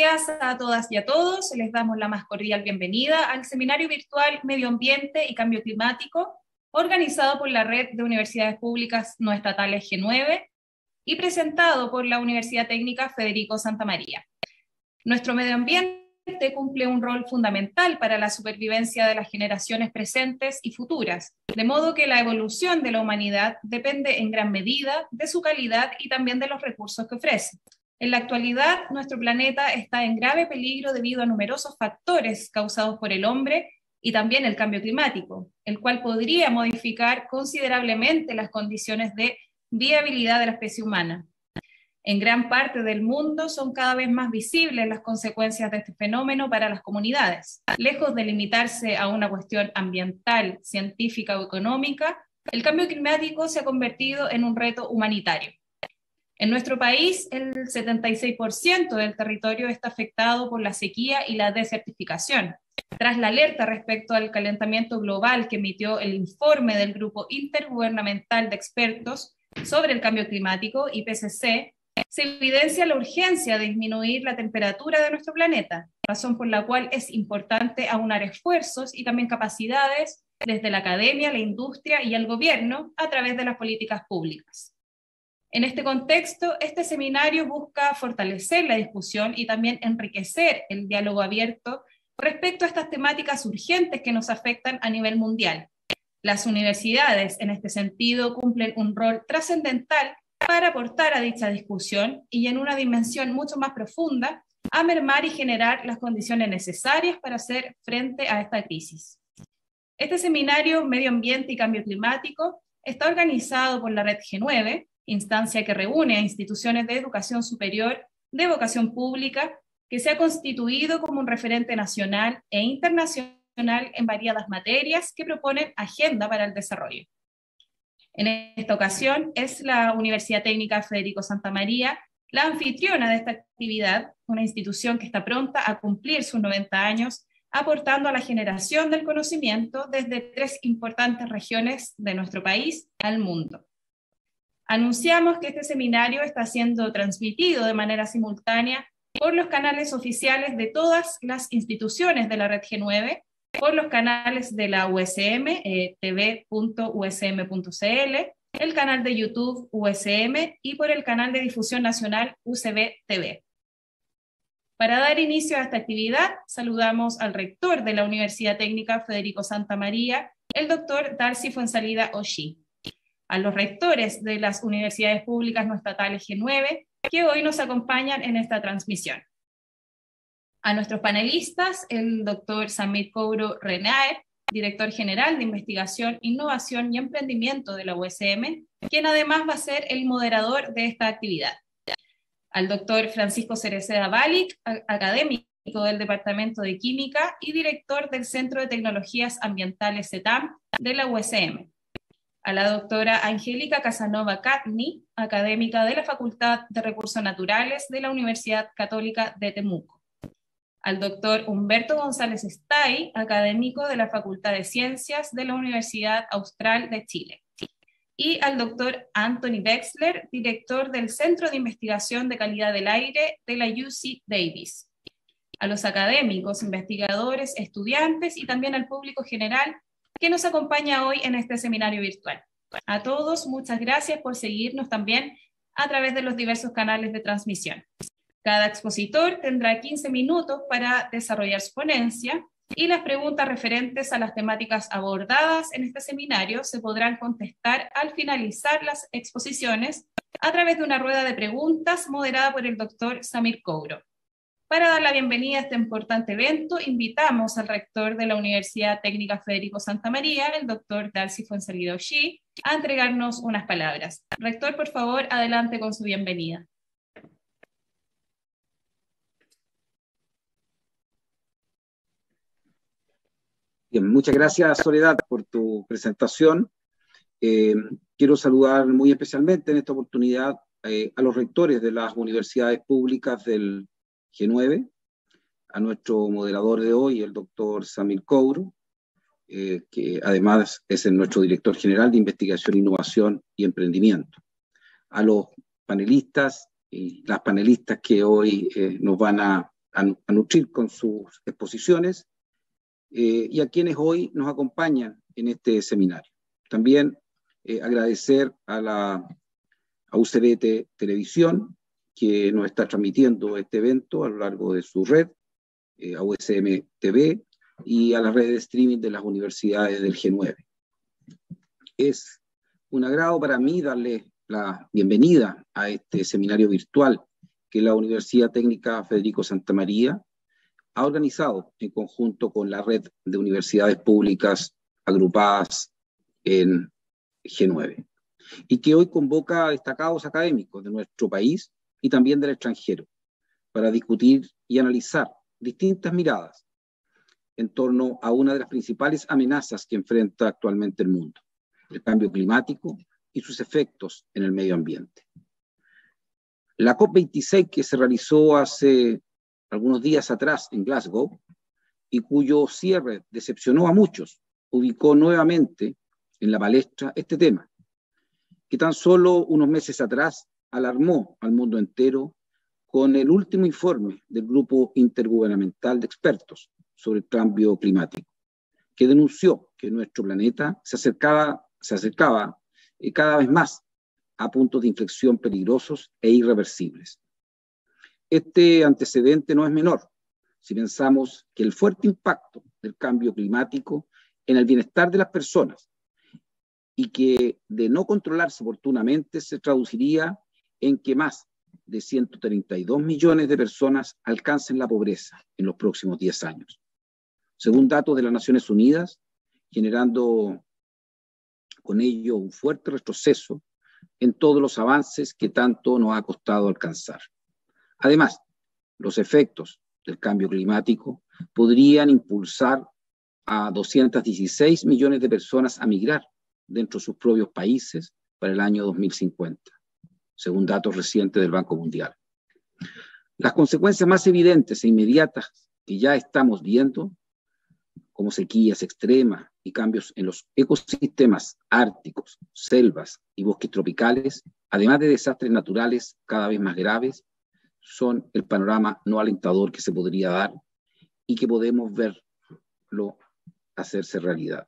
días a todas y a todos. Les damos la más cordial bienvenida al seminario virtual Medio Ambiente y Cambio Climático, organizado por la Red de Universidades Públicas No Estatales G9 y presentado por la Universidad Técnica Federico Santa María. Nuestro medio ambiente cumple un rol fundamental para la supervivencia de las generaciones presentes y futuras, de modo que la evolución de la humanidad depende en gran medida de su calidad y también de los recursos que ofrece. En la actualidad, nuestro planeta está en grave peligro debido a numerosos factores causados por el hombre y también el cambio climático, el cual podría modificar considerablemente las condiciones de viabilidad de la especie humana. En gran parte del mundo son cada vez más visibles las consecuencias de este fenómeno para las comunidades. Lejos de limitarse a una cuestión ambiental, científica o económica, el cambio climático se ha convertido en un reto humanitario. En nuestro país, el 76% del territorio está afectado por la sequía y la desertificación. Tras la alerta respecto al calentamiento global que emitió el informe del Grupo Intergubernamental de Expertos sobre el Cambio Climático, IPCC, se evidencia la urgencia de disminuir la temperatura de nuestro planeta, razón por la cual es importante aunar esfuerzos y también capacidades desde la academia, la industria y el gobierno a través de las políticas públicas. En este contexto, este seminario busca fortalecer la discusión y también enriquecer el diálogo abierto respecto a estas temáticas urgentes que nos afectan a nivel mundial. Las universidades, en este sentido, cumplen un rol trascendental para aportar a dicha discusión y en una dimensión mucho más profunda, a mermar y generar las condiciones necesarias para hacer frente a esta crisis. Este seminario Medio Ambiente y Cambio Climático está organizado por la Red G9, instancia que reúne a instituciones de educación superior de vocación pública, que se ha constituido como un referente nacional e internacional en variadas materias que proponen agenda para el desarrollo. En esta ocasión es la Universidad Técnica Federico Santa María la anfitriona de esta actividad, una institución que está pronta a cumplir sus 90 años, aportando a la generación del conocimiento desde 3 importantes regiones de nuestro país al mundo. Anunciamos que este seminario está siendo transmitido de manera simultánea por los canales oficiales de todas las instituciones de la Red G9, por los canales de la USM, tv.usm.cl, el canal de YouTube USM y por el canal de difusión nacional UCB TV. Para dar inicio a esta actividad, saludamos al rector de la Universidad Técnica Federico Santa María, el doctor Darcy Fuenzalida Oshí, a los rectores de las universidades públicas no estatales G9, que hoy nos acompañan en esta transmisión. A nuestros panelistas, el doctor Samir Kouro Renaer, director general de Investigación, Innovación y Emprendimiento de la USM, quien además va a ser el moderador de esta actividad. Al doctor Francisco Cereceda Balic, académico del Departamento de Química y director del Centro de Tecnologías Ambientales CETAM de la USM. A la doctora Angélica Casanova Catni, académica de la Facultad de Recursos Naturales de la Universidad Católica de Temuco. Al doctor Humberto González Stay, académico de la Facultad de Ciencias de la Universidad Austral de Chile. Y al doctor Anthony Wexler, director del Centro de Investigación de Calidad del Aire de la UC Davis. A los académicos, investigadores, estudiantes y también al público general que nos acompaña hoy en este seminario virtual. A todos, muchas gracias por seguirnos también a través de los diversos canales de transmisión. Cada expositor tendrá 15 minutos para desarrollar su ponencia y las preguntas referentes a las temáticas abordadas en este seminario se podrán contestar al finalizar las exposiciones a través de una rueda de preguntas moderada por el doctor Samir Kouro. Para dar la bienvenida a este importante evento, invitamos al rector de la Universidad Técnica Federico Santa María, el doctor Darcy Fuenzalida Oshí, a entregarnos unas palabras. Rector, por favor, adelante con su bienvenida. Bien, muchas gracias, Soledad, por tu presentación. Quiero saludar muy especialmente en esta oportunidad a los rectores de las universidades públicas del G9, a nuestro moderador de hoy, el doctor Samir Kouro, que además es nuestro director general de Investigación, Innovación y Emprendimiento, a los panelistas y las panelistas que hoy nos van a a nutrir con sus exposiciones y a quienes hoy nos acompañan en este seminario. También agradecer a UCB Televisión, que nos está transmitiendo este evento a lo largo de su red, a USM TV y a la red de streaming de las universidades del G9. Es un agrado para mí darle la bienvenida a este seminario virtual que la Universidad Técnica Federico Santa María ha organizado en conjunto con la red de universidades públicas agrupadas en G9, y que hoy convoca a destacados académicos de nuestro país y también del extranjero para discutir y analizar distintas miradas en torno a una de las principales amenazas que enfrenta actualmente el mundo, el cambio climático y sus efectos en el medio ambiente. La COP26, que se realizó hace algunos días atrás en Glasgow y cuyo cierre decepcionó a muchos, ubicó nuevamente en la palestra este tema, que tan solo unos meses atrás alarmó al mundo entero con el último informe del Grupo Intergubernamental de Expertos sobre el Cambio Climático, que denunció que nuestro planeta se acercaba cada vez más a puntos de inflexión peligrosos e irreversibles. Este antecedente no es menor si pensamos que el fuerte impacto del cambio climático en el bienestar de las personas y que de no controlarse oportunamente se traduciría en que más de 132 millones de personas alcancen la pobreza en los próximos 10 años, según datos de las Naciones Unidas, generando con ello un fuerte retroceso en todos los avances que tanto nos ha costado alcanzar. Además, los efectos del cambio climático podrían impulsar a 216 millones de personas a migrar dentro de sus propios países para el año 2050, según datos recientes del Banco Mundial. Las consecuencias más evidentes e inmediatas que ya estamos viendo, como sequías extremas y cambios en los ecosistemas árticos, selvas y bosques tropicales, además de desastres naturales cada vez más graves, son el panorama no alentador que se podría dar y que podemos verlo hacerse realidad.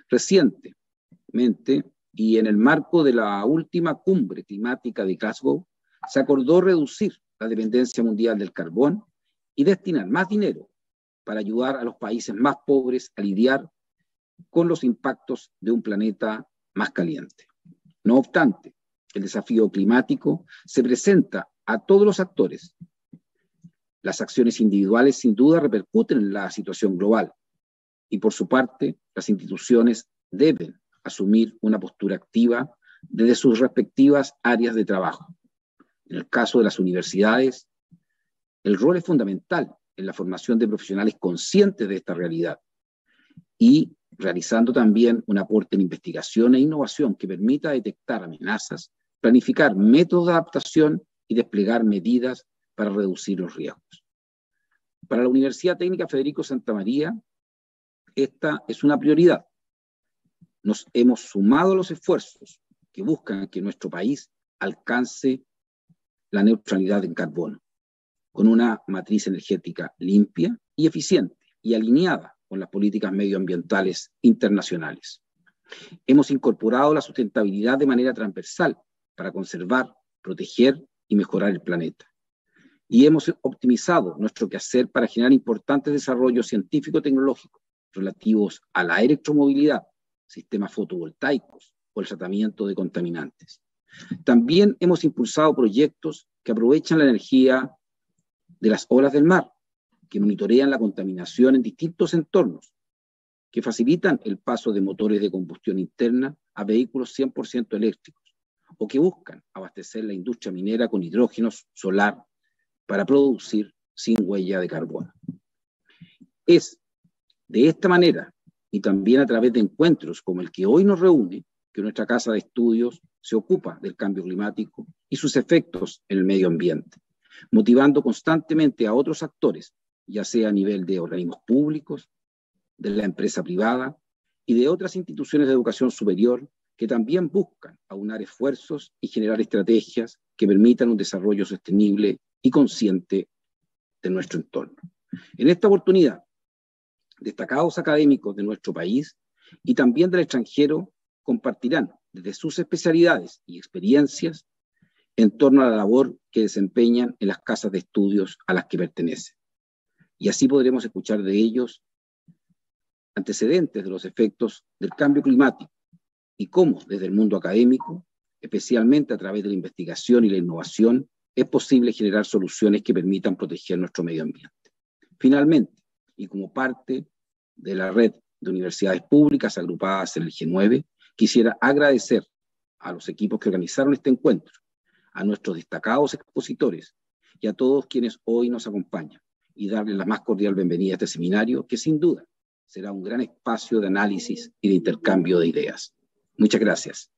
Recientemente, y en el marco de la última cumbre climática de Glasgow, se acordó reducir la dependencia mundial del carbón y destinar más dinero para ayudar a los países más pobres a lidiar con los impactos de un planeta más caliente. No obstante, el desafío climático se presenta a todos los actores. Las acciones individuales sin duda repercuten en la situación global y por su parte las instituciones deben asumir una postura activa desde sus respectivas áreas de trabajo. En el caso de las universidades, el rol es fundamental en la formación de profesionales conscientes de esta realidad y realizando también un aporte en investigación e innovación que permita detectar amenazas, planificar métodos de adaptación y desplegar medidas para reducir los riesgos. Para la Universidad Técnica Federico Santa María, esta es una prioridad. Nos hemos sumado a los esfuerzos que buscan que nuestro país alcance la neutralidad en carbono, con una matriz energética limpia y eficiente y alineada con las políticas medioambientales internacionales. Hemos incorporado la sustentabilidad de manera transversal para conservar, proteger y mejorar el planeta. Y hemos optimizado nuestro quehacer para generar importantes desarrollos científico-tecnológicos relativos a la electromovilidad, sistemas fotovoltaicos o el tratamiento de contaminantes. También hemos impulsado proyectos que aprovechan la energía de las olas del mar, que monitorean la contaminación en distintos entornos, que facilitan el paso de motores de combustión interna a vehículos 100% eléctricos, o que buscan abastecer la industria minera con hidrógeno solar para producir sin huella de carbono. Es de esta manera, y también a través de encuentros como el que hoy nos reúne, que nuestra casa de estudios se ocupa del cambio climático y sus efectos en el medio ambiente, motivando constantemente a otros actores, ya sea a nivel de organismos públicos, de la empresa privada y de otras instituciones de educación superior que también buscan aunar esfuerzos y generar estrategias que permitan un desarrollo sostenible y consciente de nuestro entorno. En esta oportunidad, destacados académicos de nuestro país y también del extranjero compartirán desde sus especialidades y experiencias en torno a la labor que desempeñan en las casas de estudios a las que pertenecen. Y así podremos escuchar de ellos antecedentes de los efectos del cambio climático y cómo desde el mundo académico, especialmente a través de la investigación y la innovación, es posible generar soluciones que permitan proteger nuestro medio ambiente. Finalmente, y como parte de la red de universidades públicas agrupadas en el G9, quisiera agradecer a los equipos que organizaron este encuentro, a nuestros destacados expositores y a todos quienes hoy nos acompañan, y darles la más cordial bienvenida a este seminario, que sin duda será un gran espacio de análisis y de intercambio de ideas. Muchas gracias.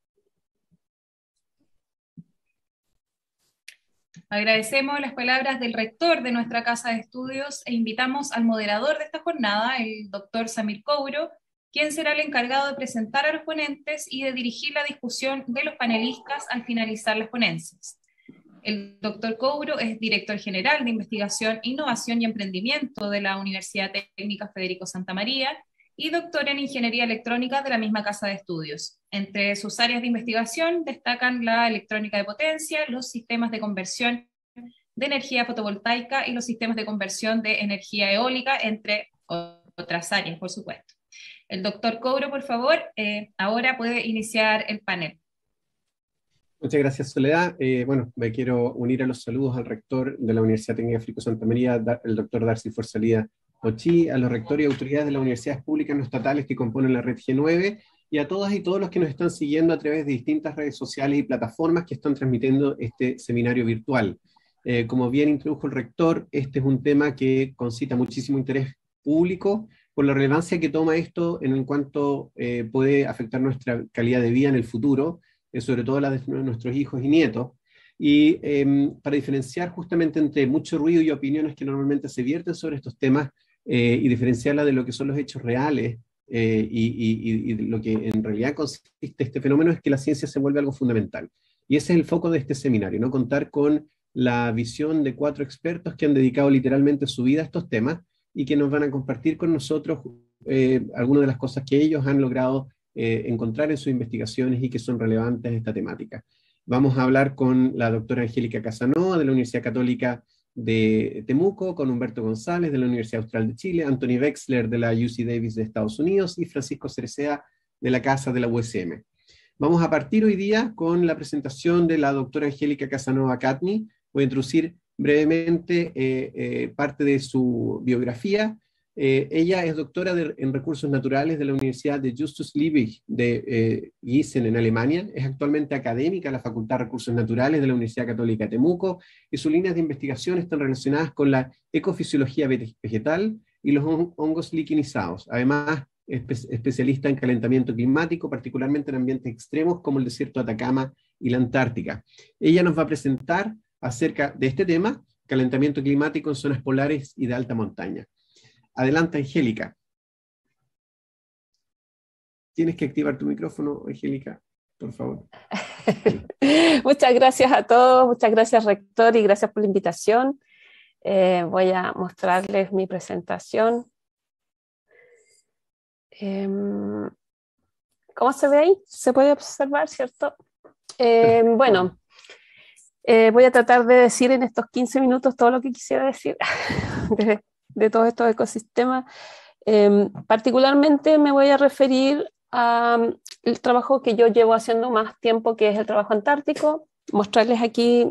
Agradecemos las palabras del rector de nuestra Casa de Estudios e invitamos al moderador de esta jornada, el doctor Samir Couro, quien será el encargado de presentar a los ponentes y de dirigir la discusión de los panelistas al finalizar las ponencias. El doctor Couro es director general de Investigación, Innovación y Emprendimiento de la Universidad Técnica Federico Santa María y doctor en Ingeniería Electrónica de la misma Casa de Estudios. Entre sus áreas de investigación destacan la electrónica de potencia, los sistemas de conversión de energía fotovoltaica y los sistemas de conversión de energía eólica, entre otras áreas, por supuesto. El doctor Couro, por favor, ahora puede iniciar el panel. Muchas gracias, Soledad. Bueno, me quiero unir a los saludos al rector de la Universidad Técnica Federico Santa María, el doctor Darcy Fuenzalía Ochi, a los rectores y autoridades de las universidades públicas no estatales que componen la red G9, y a todas y todos los que nos están siguiendo a través de distintas redes sociales y plataformas que están transmitiendo este seminario virtual. Como bien introdujo el rector, este es un tema que concita muchísimo interés público por la relevancia que toma esto en cuanto puede afectar nuestra calidad de vida en el futuro, sobre todo la de nuestros hijos y nietos, y para diferenciar justamente entre mucho ruido y opiniones que normalmente se vierten sobre estos temas, y diferenciarla de lo que son los hechos reales, y lo que en realidad consiste este fenómeno es que la ciencia se vuelve algo fundamental. Y ese es el foco de este seminario, ¿no? Contar con la visión de 4 expertos que han dedicado literalmente su vida a estos temas y que nos van a compartir con nosotros algunas de las cosas que ellos han logrado encontrar en sus investigaciones y que son relevantes a esta temática. Vamos a hablar con la doctora Angélica Casanova de la Universidad Católica de Temuco, con Humberto González de la Universidad Austral de Chile, Anthony Wexler de la UC Davis de Estados Unidos y Francisco Cerecea de la Casa de la USM. Vamos a partir hoy día con la presentación de la doctora Angélica Casanova Catni. Voy a introducir brevemente parte de su biografía. Ella es doctora en Recursos Naturales de la Universidad de Justus Liebig de Gießen en Alemania. Es actualmente académica en la Facultad de Recursos Naturales de la Universidad Católica de Temuco y sus líneas de investigación están relacionadas con la ecofisiología vegetal y los hongos liquinizados. Además, es especialista en calentamiento climático, particularmente en ambientes extremos como el desierto de Atacama y la Antártica. Ella nos va a presentar acerca de este tema, calentamiento climático en zonas polares y de alta montaña. Adelante, Angélica. Tienes que activar tu micrófono, Angélica, por favor. Muchas gracias a todos, muchas gracias, rector, y gracias por la invitación. Voy a mostrarles mi presentación. ¿Cómo se ve ahí? Se puede observar, ¿cierto? Bueno, voy a tratar de decir en estos 15 minutos todo lo que quisiera decir de todos estos ecosistemas. Particularmente me voy a referir al trabajo que yo llevo haciendo más tiempo, que es el trabajo antártico. Mostrarles aquí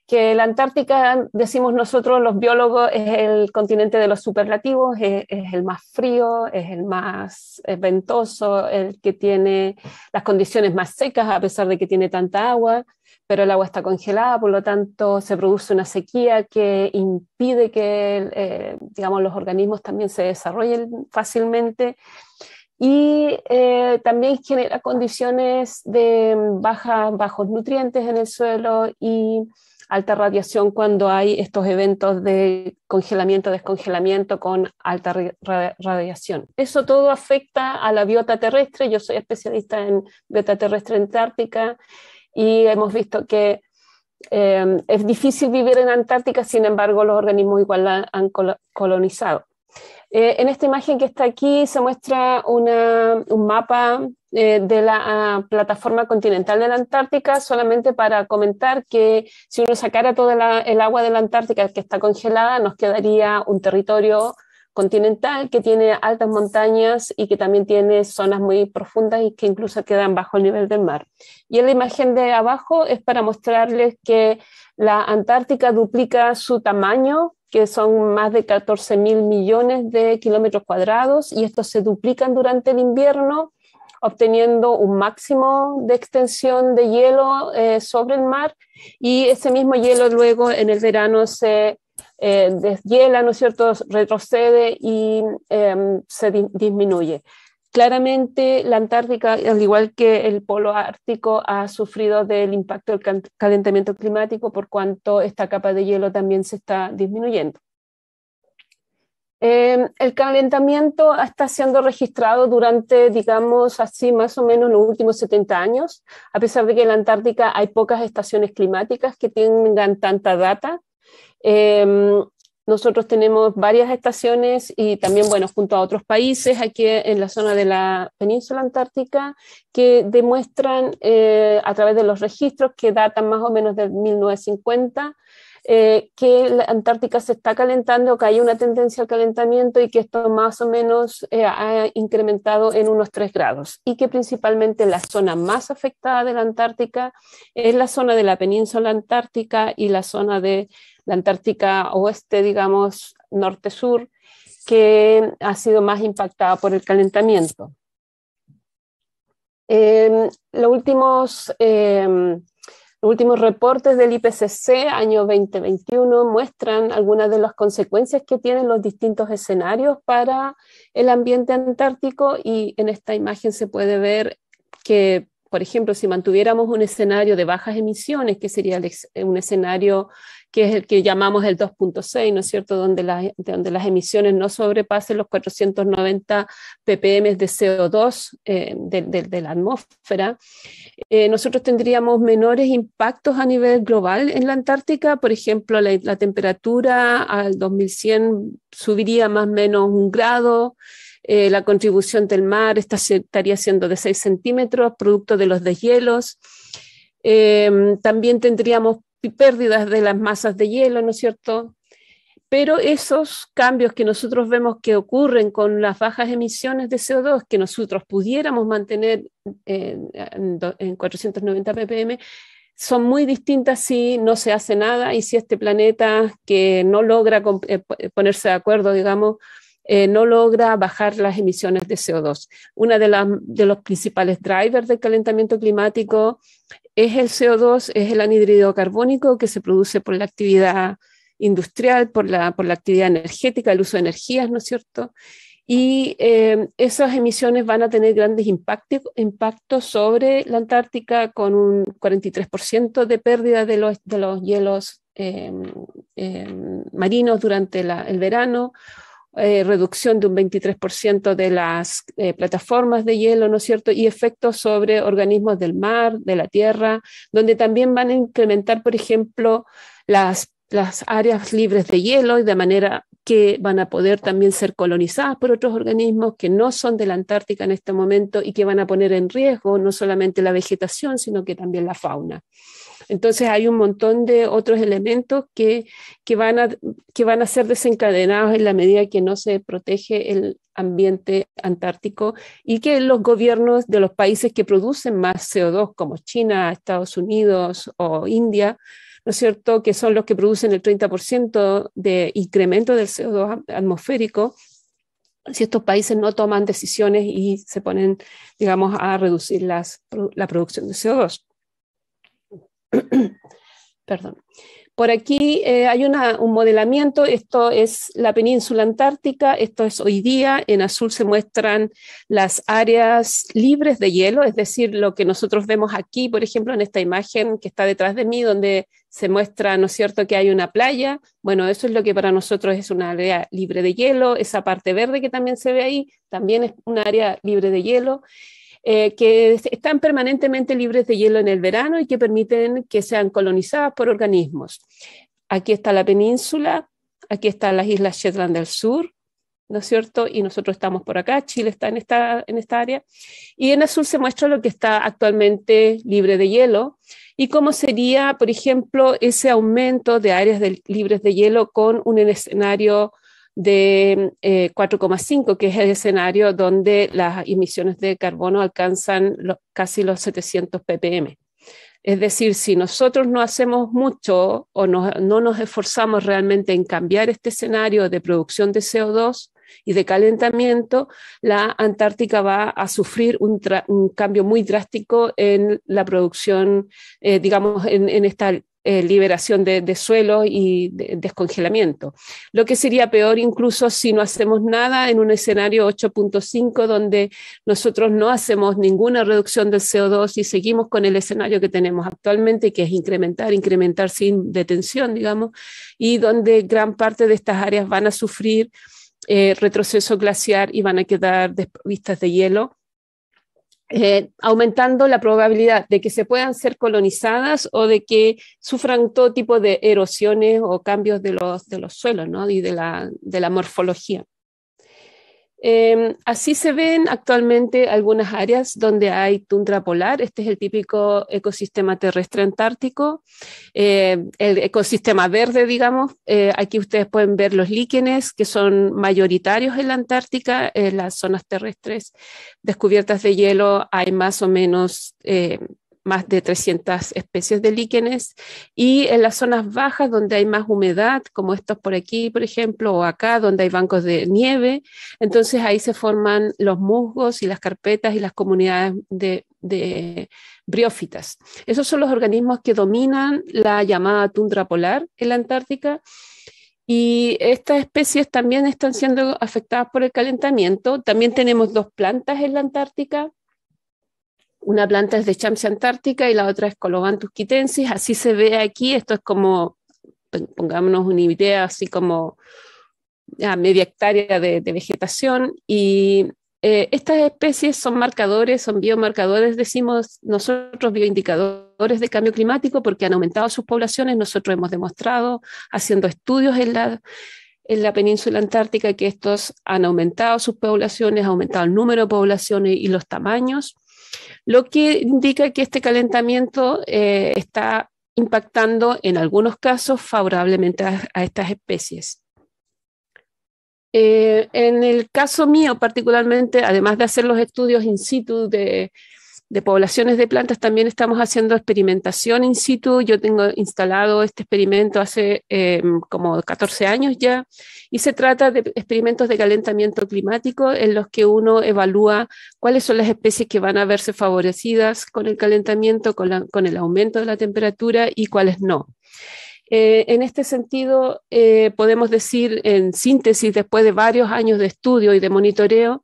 que la Antártica, decimos nosotros los biólogos, es el continente de los superlativos, es el más frío, es el más ventoso, el que tiene las condiciones más secas a pesar de que tiene tanta agua, pero el agua está congelada, por lo tanto se produce una sequía que impide que digamos, los organismos también se desarrollen fácilmente, y también genera condiciones de bajos nutrientes en el suelo y alta radiación cuando hay estos eventos de congelamiento, descongelamiento con alta radiación. Eso todo afecta a la biota terrestre. Yo soy especialista en biota terrestre antártica y hemos visto que es difícil vivir en Antártica, sin embargo los organismos igual la han colonizado. En esta imagen que está aquí se muestra un mapa de la plataforma continental de la Antártica, solamente para comentar que si uno sacara toda el agua de la Antártica que está congelada, nos quedaría un territorio continental que tiene altas montañas y que también tiene zonas muy profundas y que incluso quedan bajo el nivel del mar. Y en la imagen de abajo es para mostrarles que la Antártica duplica su tamaño, que son más de 14.000 millones de kilómetros cuadrados, y estos se duplican durante el invierno, obteniendo un máximo de extensión de hielo sobre el mar, y ese mismo hielo luego en el verano se deshiela, ¿no es cierto?, retrocede y se disminuye. Claramente la Antártica, al igual que el polo ártico, ha sufrido del impacto del calentamiento climático, por cuanto esta capa de hielo también se está disminuyendo. El calentamiento está siendo registrado durante, digamos así, más o menos los últimos 70 años, a pesar de que en la Antártica hay pocas estaciones climáticas que tengan tanta data. Nosotros tenemos varias estaciones y también, bueno, junto a otros países aquí en la zona de la península antártica que demuestran a través de los registros que datan más o menos del 1950 que la Antártica se está calentando, que hay una tendencia al calentamiento y que esto más o menos ha incrementado en unos 3 grados y que principalmente la zona más afectada de la Antártica es la zona de la península antártica y la zona de la Antártica oeste, digamos, norte-sur, que ha sido más impactada por el calentamiento. Los últimos reportes del IPCC, año 2021, muestran algunas de las consecuencias que tienen los distintos escenarios para el ambiente antártico, y en esta imagen se puede ver que, por ejemplo, si mantuviéramos un escenario de bajas emisiones, que sería un escenario que es el que llamamos el 2.6, ¿no es cierto?, donde las emisiones no sobrepasen los 490 ppm de CO2 de la atmósfera, nosotros tendríamos menores impactos a nivel global en la Antártica. Por ejemplo, la temperatura al 2100 subiría más o menos 1 grado, la contribución del mar estaría siendo de 6 centímetros, producto de los deshielos. También tendríamos pérdidas de las masas de hielo, ¿no es cierto? Pero esos cambios que nosotros vemos que ocurren con las bajas emisiones de CO2, que nosotros pudiéramos mantener en 490 ppm, son muy distintas si no se hace nada y si este planeta, que no logra ponerse de acuerdo, digamos, no logra bajar las emisiones de CO2. Una de los principales drivers del calentamiento climático es el CO2, es el anhídrido carbónico que se produce por la actividad industrial, por la actividad energética, el uso de energías, ¿no es cierto? Y esas emisiones van a tener grandes impactos sobre la Antártica, con un 43% de pérdida de los hielos marinos durante el verano, reducción de un 23% de las plataformas de hielo, ¿no es cierto? Y efectos sobre organismos del mar, de la tierra, donde también van a incrementar, por ejemplo, las áreas libres de hielo, y de manera que van a poder también ser colonizadas por otros organismos que no son de la Antártica en este momento y que van a poner en riesgo no solamente la vegetación, sino que también la fauna. Entonces hay un montón de otros elementos que van a ser desencadenados en la medida que no se protege el ambiente antártico, y que los gobiernos de los países que producen más CO2, como China, Estados Unidos o India, ¿no es cierto?, que son los que producen el 30% de incremento del CO2 atmosférico, si estos países no toman decisiones y se ponen, digamos, a reducir la producción de CO2. Perdón. Por aquí hay un modelamiento. Esto es la península antártica, esto es hoy día. En azul se muestran las áreas libres de hielo, es decir, lo que nosotros vemos aquí, por ejemplo, en esta imagen que está detrás de mí, donde se muestra, ¿no es cierto?, que hay una playa. Bueno, eso es lo que para nosotros es una área libre de hielo. Esa parte verde que también se ve ahí, también es una área libre de hielo. que están permanentemente libres de hielo en el verano y que permiten que sean colonizadas por organismos. Aquí está la península, aquí están las islas Shetland del Sur, ¿no es cierto? Y nosotros estamos por acá, Chile está en esta área. Y en azul se muestra lo que está actualmente libre de hielo y cómo sería, por ejemplo, ese aumento de áreas libres de hielo con un escenario de 4,5, que es el escenario donde las emisiones de carbono alcanzan casi los 700 ppm. Es decir, si nosotros no hacemos mucho o no nos esforzamos realmente en cambiar este escenario de producción de CO2 y de calentamiento, la Antártica va a sufrir un cambio muy drástico en la producción, digamos, en esta liberación de suelo y descongelamiento. Lo que sería peor incluso si no hacemos nada en un escenario 8.5 donde nosotros no hacemos ninguna reducción del CO2 y seguimos con el escenario que tenemos actualmente, que es incrementar sin detención, digamos, y donde gran parte de estas áreas van a sufrir retroceso glaciar y van a quedar desprovistas de hielo, aumentando la probabilidad de que se puedan ser colonizadas o de que sufran todo tipo de erosiones o cambios de los suelos, ¿no? Y de la morfología. Así se ven actualmente algunas áreas donde hay tundra polar. Este es el típico ecosistema terrestre antártico, el ecosistema verde, digamos. Aquí ustedes pueden ver los líquenes que son mayoritarios en la Antártica. En las zonas terrestres descubiertas de hielo hay más o menos más de 300 especies de líquenes, y en las zonas bajas donde hay más humedad, como estos por aquí, por ejemplo, o acá donde hay bancos de nieve, entonces ahí se forman los musgos y las carpetas y las comunidades de briófitas. Esos son los organismos que dominan la llamada tundra polar en la Antártica, y estas especies también están siendo afectadas por el calentamiento. También tenemos dos plantas en la Antártica. Una planta es de Champsia antártica y la otra es Colobanthus quitensis. Así se ve aquí. Esto es como, pongámonos una idea, así como media hectárea de vegetación. Y estas especies son marcadores, son biomarcadores, decimos nosotros, bioindicadores de cambio climático, porque han aumentado sus poblaciones. Nosotros hemos demostrado, haciendo estudios en la península antártica, que estos han aumentado sus poblaciones, ha aumentado el número de poblaciones y los tamaños, lo que indica que este calentamiento está impactando en algunos casos favorablemente a estas especies. En el caso mío particularmente, además de hacer los estudios in situ de poblaciones de plantas, también estamos haciendo experimentación in situ. Yo tengo instalado este experimento hace como 14 años ya, y se trata de experimentos de calentamiento climático en los que uno evalúa cuáles son las especies que van a verse favorecidas con el calentamiento, con el aumento de la temperatura, y cuáles no. En este sentido, podemos decir en síntesis, después de varios años de estudio y de monitoreo,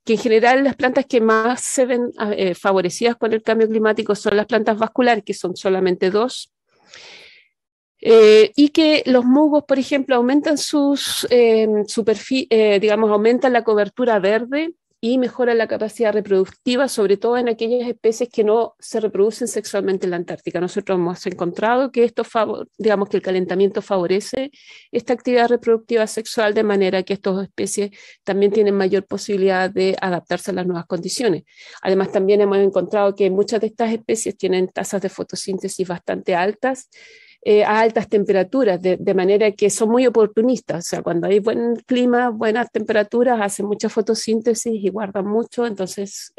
que en general las plantas que más se ven favorecidas con el cambio climático son las plantas vasculares, que son solamente 2, y que los musgos, por ejemplo, aumentan digamos, aumentan la cobertura verde y mejoran la capacidad reproductiva, sobre todo en aquellas especies que no se reproducen sexualmente en la Antártica. Nosotros hemos encontrado que digamos que el calentamiento favorece esta actividad reproductiva sexual, de manera que estas especies también tienen mayor posibilidad de adaptarse a las nuevas condiciones. Además, también hemos encontrado que muchas de estas especies tienen tasas de fotosíntesis bastante altas, a altas temperaturas, de manera que son muy oportunistas. O sea, cuando hay buen clima, buenas temperaturas, hacen mucha fotosíntesis y guardan mucho, entonces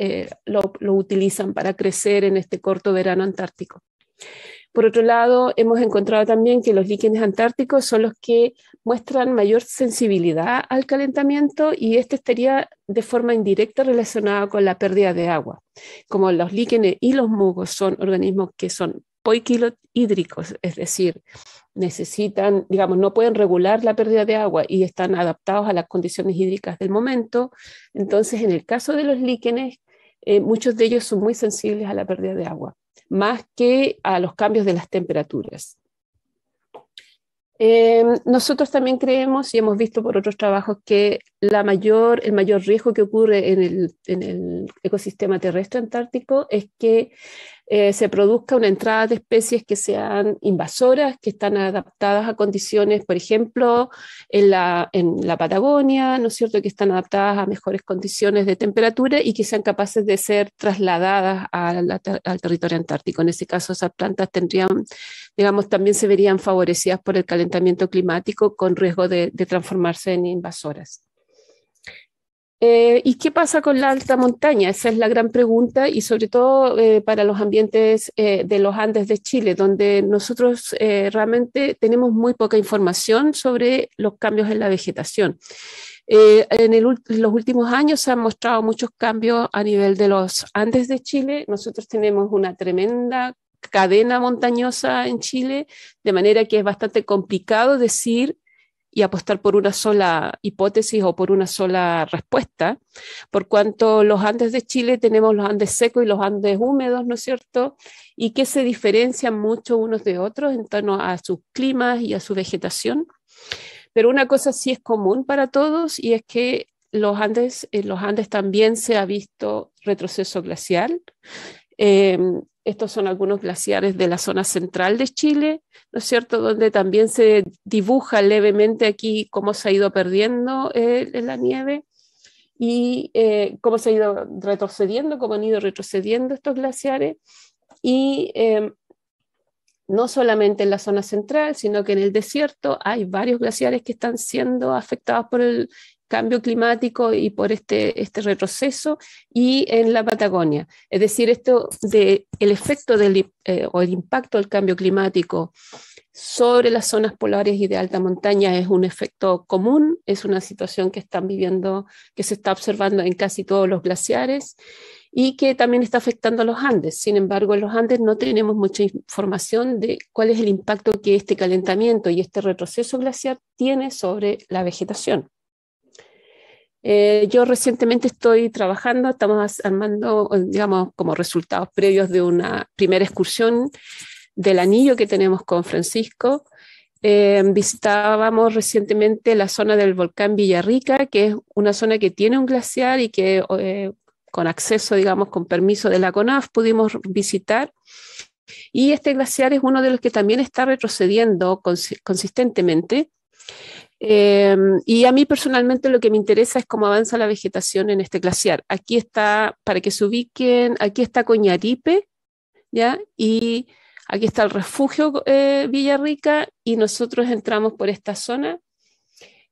lo utilizan para crecer en este corto verano antártico. Por otro lado, hemos encontrado también que los líquenes antárticos son los que muestran mayor sensibilidad al calentamiento, y este estaría de forma indirecta relacionado con la pérdida de agua. Como los líquenes y los musgos son organismos que son poiquilohídricos, es decir, necesitan, digamos, no pueden regular la pérdida de agua y están adaptados a las condiciones hídricas del momento. Entonces, en el caso de los líquenes, muchos de ellos son muy sensibles a la pérdida de agua, más que a los cambios de las temperaturas. Nosotros también creemos y hemos visto por otros trabajos que el mayor riesgo que ocurre en el ecosistema terrestre antártico es que se produzca una entrada de especies que sean invasoras, que están adaptadas a condiciones, por ejemplo, en la Patagonia, ¿no es cierto?, que están adaptadas a mejores condiciones de temperatura y que sean capaces de ser trasladadas al territorio antártico. En ese caso, esas plantas tendrían, digamos, también se verían favorecidas por el calentamiento climático con riesgo de transformarse en invasoras. ¿Y qué pasa con la alta montaña? Esa es la gran pregunta y sobre todo para los ambientes de los Andes de Chile, donde nosotros realmente tenemos muy poca información sobre los cambios en la vegetación. En los últimos años se han mostrado muchos cambios a nivel de los Andes de Chile. Nosotros tenemos una tremenda cadena montañosa en Chile, de manera que es bastante complicado decir y apostar por una sola hipótesis o por una sola respuesta, por cuanto los Andes de Chile tenemos los Andes secos y los Andes húmedos, ¿no es cierto? Y que se diferencian mucho unos de otros en torno a sus climas y a su vegetación. Pero una cosa sí es común para todos y es que en los Andes también se ha visto retroceso glacial. Estos son algunos glaciares de la zona central de Chile, ¿no es cierto?, donde también se dibuja levemente aquí cómo se ha ido perdiendo la nieve y cómo se ha ido retrocediendo, cómo han ido retrocediendo estos glaciares. Y no solamente en la zona central, sino que en el desierto hay varios glaciares que están siendo afectados por el cambio climático y por este retroceso, y en la Patagonia. Es decir, el efecto o el impacto del cambio climático sobre las zonas polares y de alta montaña es un efecto común, es una situación que están viviendo, que se está observando en casi todos los glaciares y que también está afectando a los Andes. Sin embargo, en los Andes no tenemos mucha información de cuál es el impacto que este calentamiento y este retroceso glaciar tiene sobre la vegetación. Yo recientemente estoy trabajando, estamos armando, digamos, como resultados previos de una primera excursión del anillo que tenemos con Francisco. Visitábamos recientemente la zona del volcán Villarrica, que es una zona que tiene un glaciar y que con acceso, digamos, con permiso de la CONAF pudimos visitar. Y este glaciar es uno de los que también está retrocediendo consistentemente. Y a mí personalmente lo que me interesa es cómo avanza la vegetación en este glaciar. Aquí está, para que se ubiquen, aquí está Coñaripe, ¿ya? Y aquí está el refugio Villarrica y nosotros entramos por esta zona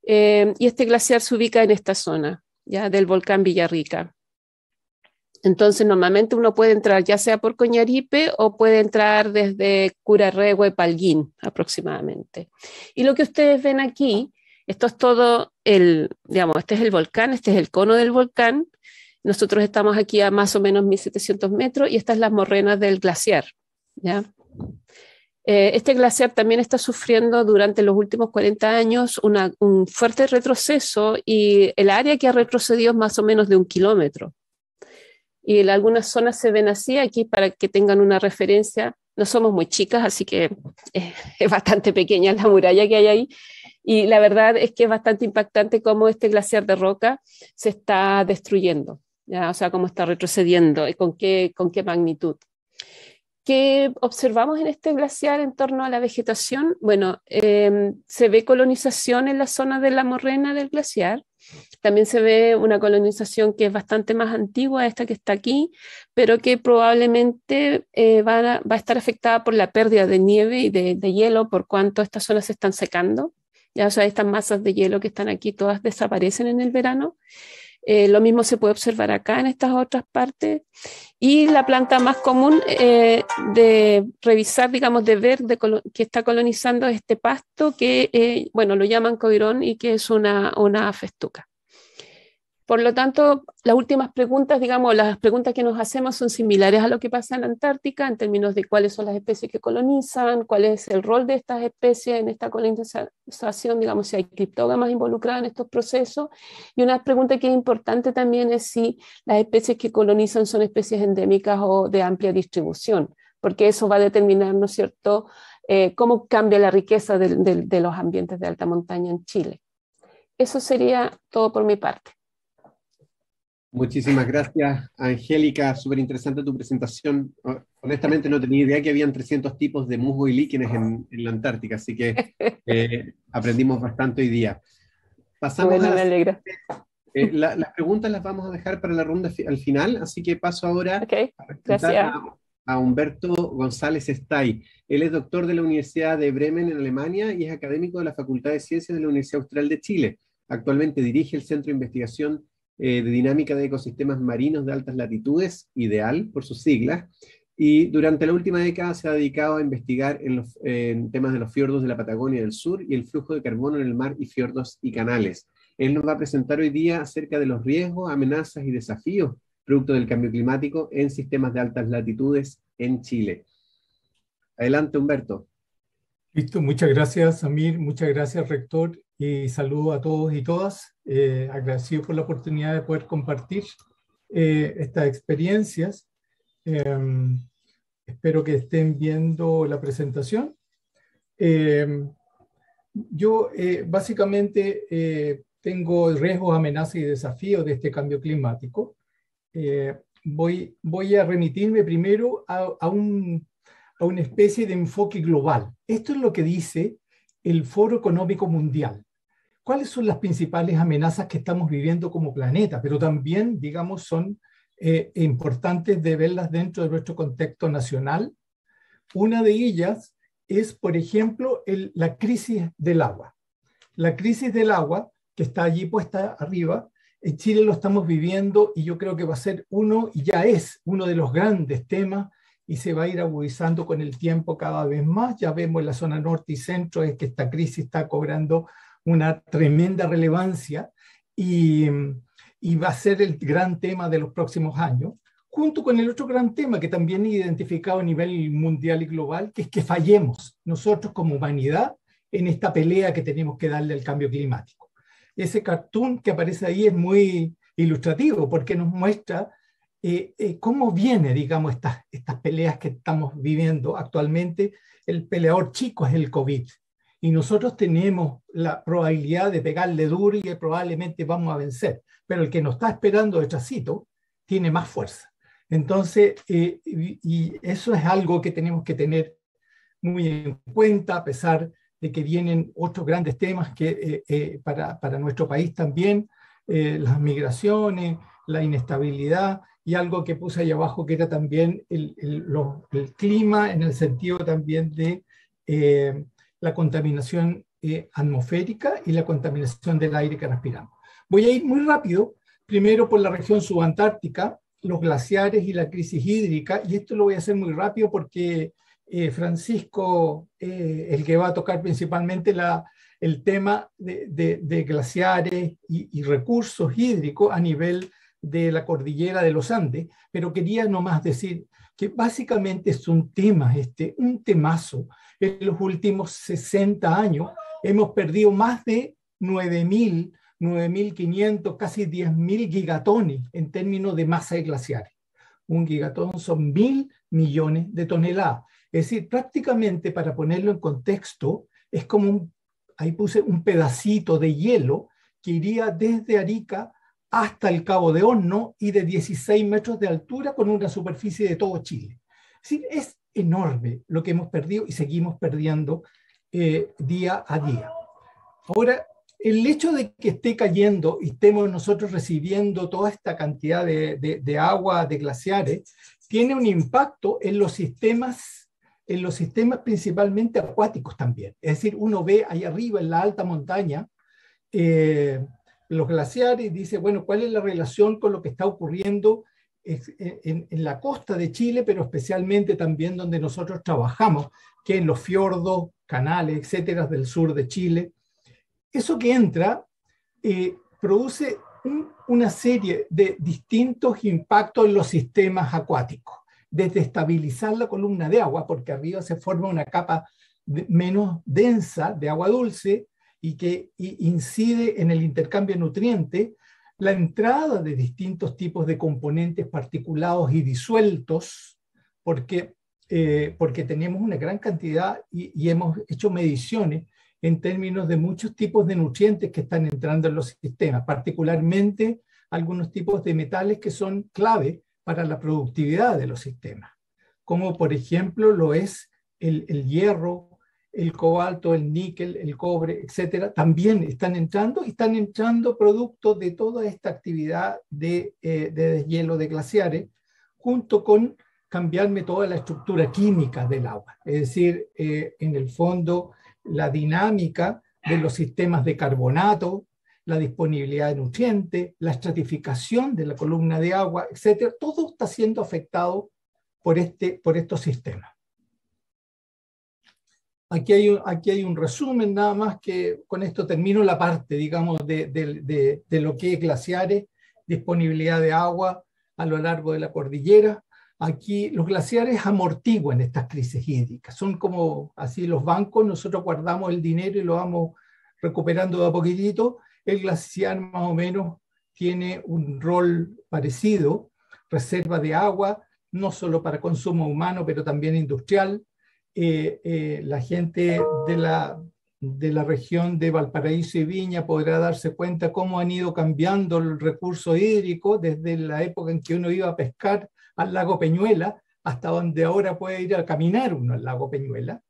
y este glaciar se ubica en esta zona, ¿ya? Del volcán Villarrica. Entonces normalmente uno puede entrar ya sea por Coñaripe o puede entrar desde Curarrehue, Palguín aproximadamente. Y lo que ustedes ven aquí, esto es todo digamos, este es el volcán, este es el cono del volcán. Nosotros estamos aquí a más o menos 1700 metros y estas son las morrenas del glaciar, ¿ya? Este glaciar también está sufriendo durante los últimos 40 años un fuerte retroceso y el área que ha retrocedido es más o menos de 1 kilómetro. Y en algunas zonas se ven así, aquí para que tengan una referencia, no somos muy chicas, así que es bastante pequeña la muralla que hay ahí, y la verdad es que es bastante impactante cómo este glaciar de roca se está destruyendo, ¿ya? O sea, cómo está retrocediendo y con qué magnitud. ¿Qué observamos en este glaciar en torno a la vegetación? Bueno, se ve colonización en la zona de la morrena del glaciar. También se ve una colonización que es bastante más antigua, esta que está aquí, pero que probablemente va a estar afectada por la pérdida de nieve y de hielo, por cuanto estas zonas se están secando. Ya, o sea, estas masas de hielo que están aquí todas desaparecen en el verano. Lo mismo se puede observar acá en estas otras partes. Y la planta más común de revisar, digamos, de ver que está colonizando este pasto que, bueno, lo llaman coirón y que es una festuca. Por lo tanto, las últimas preguntas, digamos, las preguntas que nos hacemos son similares a lo que pasa en la Antártica en términos de cuáles son las especies que colonizan, cuál es el rol de estas especies en esta colonización, digamos, si hay criptógamas involucradas en estos procesos. Y una pregunta que es importante también es si las especies que colonizan son especies endémicas o de amplia distribución, porque eso va a determinar, ¿no es cierto?, cómo cambia la riqueza de los ambientes de alta montaña en Chile. Eso sería todo por mi parte. Muchísimas gracias, Angélica. Súper interesante tu presentación. Honestamente no tenía idea que habían 300 tipos de musgo y líquenes en la Antártica, así que aprendimos bastante hoy día. Pasamos bueno, a me alegra. las preguntas las vamos a dejar para la ronda al final, así que paso ahora a presentar a Humberto González Stay. Él es doctor de la Universidad de Bremen en Alemania y es académico de la Facultad de Ciencias de la Universidad Austral de Chile. Actualmente dirige el Centro de Investigación de Dinámica de Ecosistemas Marinos de Altas Latitudes, IDEAL por sus siglas, y durante la última década se ha dedicado a investigar en temas de los fiordos de la Patagonia del Sur y el flujo de carbono en el mar y fiordos y canales. Él nos va a presentar hoy día acerca de los riesgos, amenazas y desafíos producto del cambio climático en sistemas de altas latitudes en Chile. Adelante, Humberto. Listo, muchas gracias, Samir, muchas gracias, rector, y saludo a todos y todas. Agradecido por la oportunidad de poder compartir estas experiencias. Espero que estén viendo la presentación. Yo básicamente tengo riesgos, amenazas y desafíos de este cambio climático. Voy a remitirme primero a una especie de enfoque global. Esto es lo que dice el Foro Económico Mundial. ¿Cuáles son las principales amenazas que estamos viviendo como planeta? Pero también, digamos, son importantes de verlas dentro de nuestro contexto nacional. Una de ellas es, por ejemplo, la crisis del agua. La crisis del agua, que está allí puesta arriba, en Chile lo estamos viviendo y yo creo que va a ser y ya es uno de los grandes temas y se va a ir agudizando con el tiempo cada vez más. Ya vemos en la zona norte y centro es que esta crisis está cobrando una tremenda relevancia y va a ser el gran tema de los próximos años, junto con el otro gran tema que también he identificado a nivel mundial y global, que es que fallemos nosotros como humanidad en esta pelea que tenemos que darle al cambio climático. Ese cartoon que aparece ahí es muy ilustrativo porque nos muestra cómo viene, digamos, estas peleas que estamos viviendo actualmente. El peleador chico es el COVID y nosotros tenemos la probabilidad de pegarle duro y probablemente vamos a vencer, pero el que nos está esperando detrásito tiene más fuerza. Entonces, y eso es algo que tenemos que tener muy en cuenta, a pesar de que vienen otros grandes temas que para nuestro país también, las migraciones, la inestabilidad, y algo que puse ahí abajo que era también el clima en el sentido también de la contaminación atmosférica y la contaminación del aire que respiramos. Voy a ir muy rápido, primero por la región subantártica, los glaciares y la crisis hídrica, y esto lo voy a hacer muy rápido porque Francisco, el que va a tocar principalmente el tema de glaciares y recursos hídricos a nivel de la cordillera de los Andes, pero quería nomás decir que básicamente es un tema, un temazo. En los últimos 60 años hemos perdido más de 9.500, casi 10.000 gigatones en términos de masa de glaciares. Un gigatón son 1.000 millones de toneladas. Es decir, prácticamente, para ponerlo en contexto, es como ahí puse un pedacito de hielo que iría desde Arica hasta el Cabo de Horno y de 16 metros de altura con una superficie de todo Chile. Es decir, es enorme lo que hemos perdido y seguimos perdiendo día a día. Ahora, el hecho de que esté cayendo y estemos nosotros recibiendo toda esta cantidad de agua, de glaciares, tiene un impacto en los sistemas principalmente acuáticos también. Es decir, uno ve ahí arriba en la alta montaña los glaciares y dice, bueno, ¿cuál es la relación con lo que está ocurriendo en la costa de Chile, pero especialmente también donde nosotros trabajamos, que en los fiordos, canales, etcétera, del sur de Chile? Eso que entra produce una serie de distintos impactos en los sistemas acuáticos, desde estabilizar la columna de agua, porque arriba se forma una capa menos densa de agua dulce y que incide en el intercambio de nutrientes, la entrada de distintos tipos de componentes particulados y disueltos, porque porque tenemos una gran cantidad y hemos hecho mediciones en términos de muchos tipos de nutrientes que están entrando en los sistemas, particularmente algunos tipos de metales que son clave para la productividad de los sistemas, como por ejemplo lo es el hierro, el cobalto, el níquel, el cobre, etcétera. También están entrando producto de toda esta actividad de deshielo de glaciares, junto con cambiarme toda la estructura química del agua. Es decir, en el fondo, la dinámica de los sistemas de carbonato, la disponibilidad de nutrientes, la estratificación de la columna de agua, etcétera, todo está siendo afectado por estos sistemas. Aquí hay un resumen nada más, que con esto termino la parte, digamos, de lo que es glaciares, disponibilidad de agua a lo largo de la cordillera. Aquí los glaciares amortiguan estas crisis hídricas, son como así los bancos, nosotros guardamos el dinero y lo vamos recuperando de a poquitito. El glaciar más o menos tiene un rol parecido, reserva de agua, no solo para consumo humano, pero también industrial. La gente de la región de Valparaíso y Viña podrá darse cuenta cómo han ido cambiando el recurso hídrico desde la época en que uno iba a pescar al lago Peñuela hasta donde ahora puede ir a caminar uno al lago Peñuela.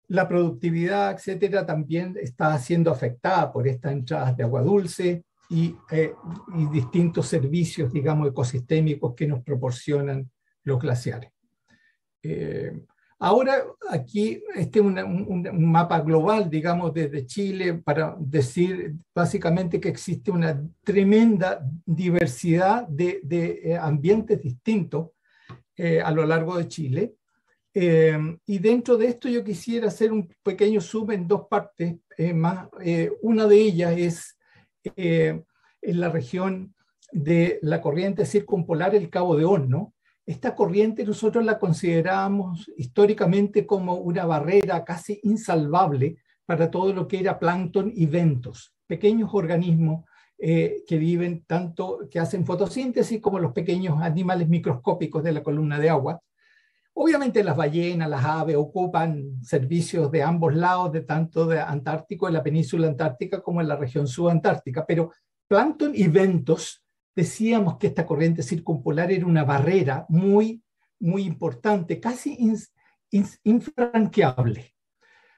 La productividad, etcétera, también está siendo afectada por estas entradas de agua dulce y distintos servicios, digamos, ecosistémicos que nos proporcionan los glaciares. Ahora aquí un mapa global, digamos, desde Chile, para decir básicamente que existe una tremenda diversidad de ambientes distintos a lo largo de Chile. Y dentro de esto yo quisiera hacer un pequeño zoom en dos partes más. Una de ellas es en la región de la corriente circumpolar, el Cabo de Horno. Esta corriente nosotros la considerábamos históricamente como una barrera casi insalvable para todo lo que era plancton y bentos, pequeños organismos que viven tanto, que hacen fotosíntesis, como los pequeños animales microscópicos de la columna de agua. Obviamente las ballenas, las aves ocupan servicios de ambos lados, de tanto de Antártico, en la península antártica, como en la región subantártica, pero plancton y bentos, decíamos que esta corriente circumpolar era una barrera muy, muy importante, casi infranqueable.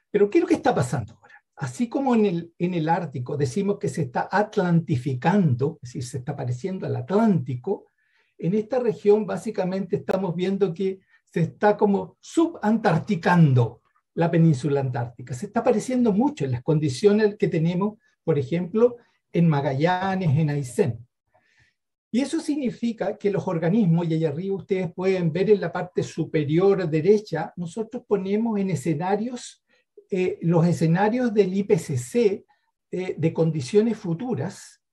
Pero ¿qué es lo que está pasando ahora? Así como en el Ártico decimos que se está atlantificando, es decir, se está pareciendo al Atlántico, en esta región básicamente estamos viendo que se está como subantarticando la península antártica. Se está pareciendo mucho en las condiciones que tenemos, por ejemplo, en Magallanes, en Aysén. Y eso significa que los organismos, y allá arriba ustedes pueden ver en la parte superior derecha, nosotros ponemos en escenarios, los escenarios del IPCC de condiciones futuras,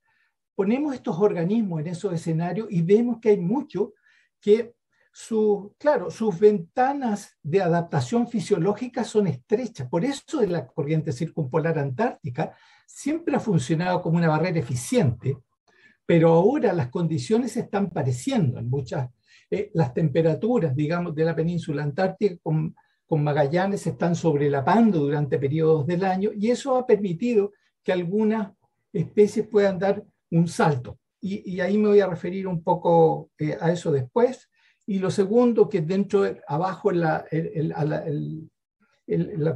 ponemos estos organismos en esos escenarios y vemos que hay mucho que, sus ventanas de adaptación fisiológica son estrechas. Por eso la corriente circumpolar antártica siempre ha funcionado como una barrera eficiente, pero ahora las condiciones se están pareciendo en muchas, las temperaturas, digamos, de la península antártica con Magallanes se están sobrelapando durante periodos del año, y eso ha permitido que algunas especies puedan dar un salto. Y ahí me voy a referir un poco a eso después. Y lo segundo, que dentro, abajo, lo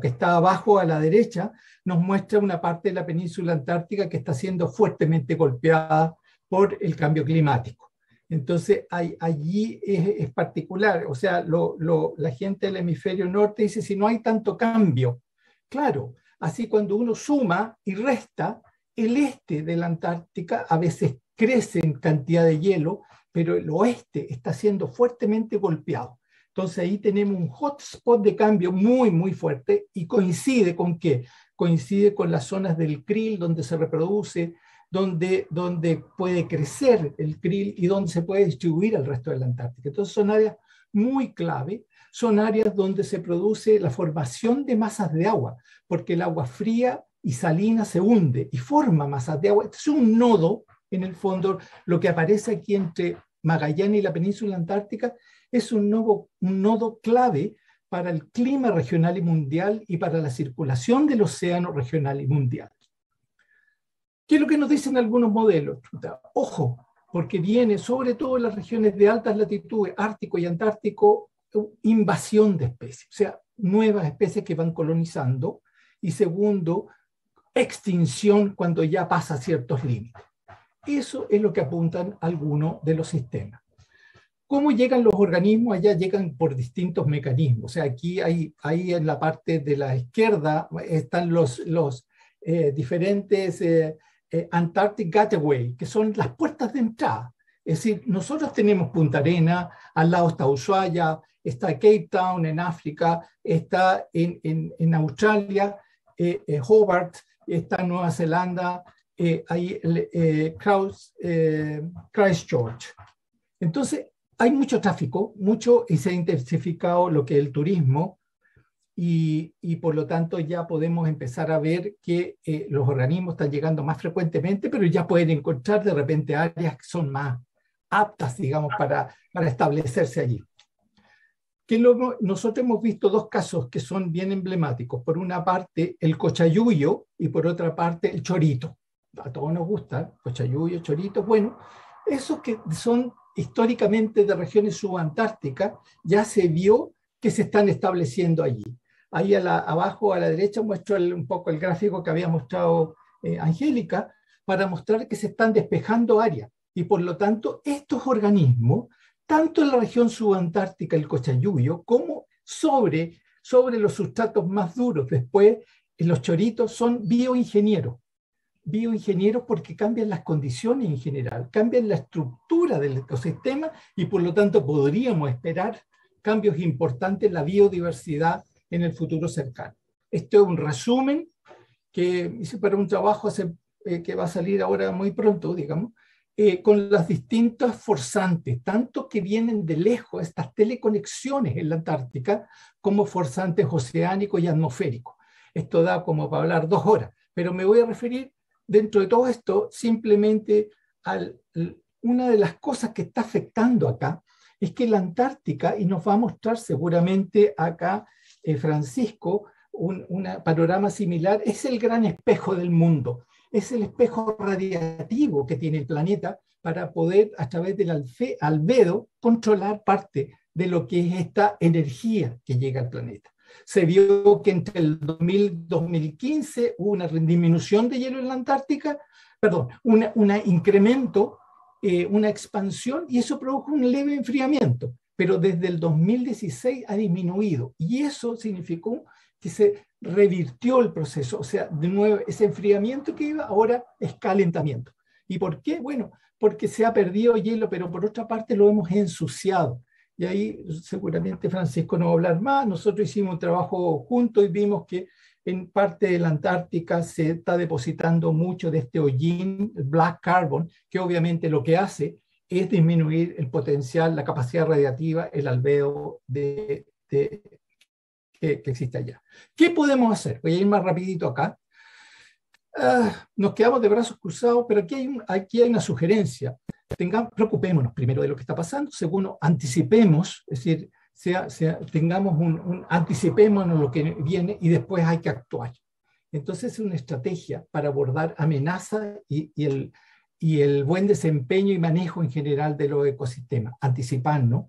que está abajo a la derecha, nos muestra una parte de la península antártica que está siendo fuertemente golpeada por el cambio climático. Entonces, allí es particular. O sea, la gente del hemisferio norte dice, si no hay tanto cambio. Claro, así cuando uno suma y resta, el este de la Antártica a veces crece en cantidad de hielo, pero el oeste está siendo fuertemente golpeado. Entonces ahí tenemos un hotspot de cambio muy, muy fuerte, y coincide con ¿qué? Coincide con las zonas del krill donde se reproduce, donde puede crecer el krill y donde se puede distribuir al resto de la Antártica. Entonces son áreas muy clave, son áreas donde se produce la formación de masas de agua, porque el agua fría y salina se hunde y forma masas de agua. Este es un nodo, en el fondo, lo que aparece aquí entre Magallanes y la península antártica es un nodo clave para el clima regional y mundial y para la circulación del océano regional y mundial. ¿Qué es lo que nos dicen algunos modelos? Ojo, porque viene sobre todo en las regiones de altas latitudes, Ártico y Antártico, invasión de especies, o sea, nuevas especies que van colonizando, y segundo, extinción cuando ya pasa ciertos límites. Eso es lo que apuntan algunos de los sistemas. ¿Cómo llegan los organismos? Allá llegan por distintos mecanismos. O sea, aquí hay en la parte de la izquierda están los diferentes Antarctic Gateway, que son las puertas de entrada. Es decir, nosotros tenemos Punta Arenas, al lado está Ushuaia, está Cape Town en África, está en Australia, Hobart, está en Nueva Zelanda, Christchurch. Entonces, hay mucho tráfico, y se ha intensificado lo que es el turismo, y por lo tanto ya podemos empezar a ver que los organismos están llegando más frecuentemente, pero ya pueden encontrar de repente áreas que son más aptas, digamos, para establecerse allí. Nosotros hemos visto dos casos que son bien emblemáticos. Por una parte, el cochayuyo, y por otra parte, el chorito. A todos nos gusta, cochayuyo, chorito. Bueno, esos que son históricamente de regiones subantárticas, ya se vio que se están estableciendo allí. Ahí abajo a la derecha muestro un poco el gráfico que había mostrado Angélica, para mostrar que se están despejando áreas. Y por lo tanto, estos organismos, tanto en la región subantártica, el cochayuyo, como sobre los sustratos más duros, después los choritos, son bioingenieros. Bioingenieros porque cambian las condiciones en general, cambian la estructura del ecosistema, y por lo tanto podríamos esperar cambios importantes en la biodiversidad en el futuro cercano. Esto es un resumen que hice para un trabajo que va a salir ahora muy pronto, digamos, con las distintas forzantes, tanto que vienen de lejos, estas teleconexiones en la Antártica, como forzantes oceánicos y atmosféricos. Esto da como para hablar 2 horas, pero me voy a referir dentro de todo esto simplemente a una de las cosas que está afectando acá, es que la Antártica, y nos va a mostrar seguramente acá Francisco, un panorama similar, es el gran espejo del mundo, es el espejo radiativo que tiene el planeta para poder, a través del albedo, controlar parte de lo que es esta energía que llega al planeta. Se vio que entre el 2000 y 2015 hubo una disminución de hielo en la Antártica, perdón, un incremento, una expansión, y eso produjo un leve enfriamiento, pero desde el 2016 ha disminuido, y eso significó que se revirtió el proceso, o sea, de nuevo ese enfriamiento que iba ahora es calentamiento. ¿Y por qué? Bueno, porque se ha perdido hielo, pero por otra parte lo hemos ensuciado. Y ahí seguramente Francisco nos va a hablar más. Nosotros hicimos un trabajo juntos y vimos que en parte de la Antártica se está depositando mucho de este hollín, el black carbon, que obviamente lo que hace es disminuir el potencial, la capacidad radiativa, el albedo que existe allá. ¿Qué podemos hacer? Voy a ir más rapidito acá. Nos quedamos de brazos cruzados, pero aquí hay una sugerencia. Preocupémonos primero de lo que está pasando. Segundo, anticipemos, es decir, anticipémonos lo que viene, y después hay que actuar. Entonces es una estrategia para abordar amenazas y el buen desempeño y manejo en general de los ecosistemas, anticiparnos.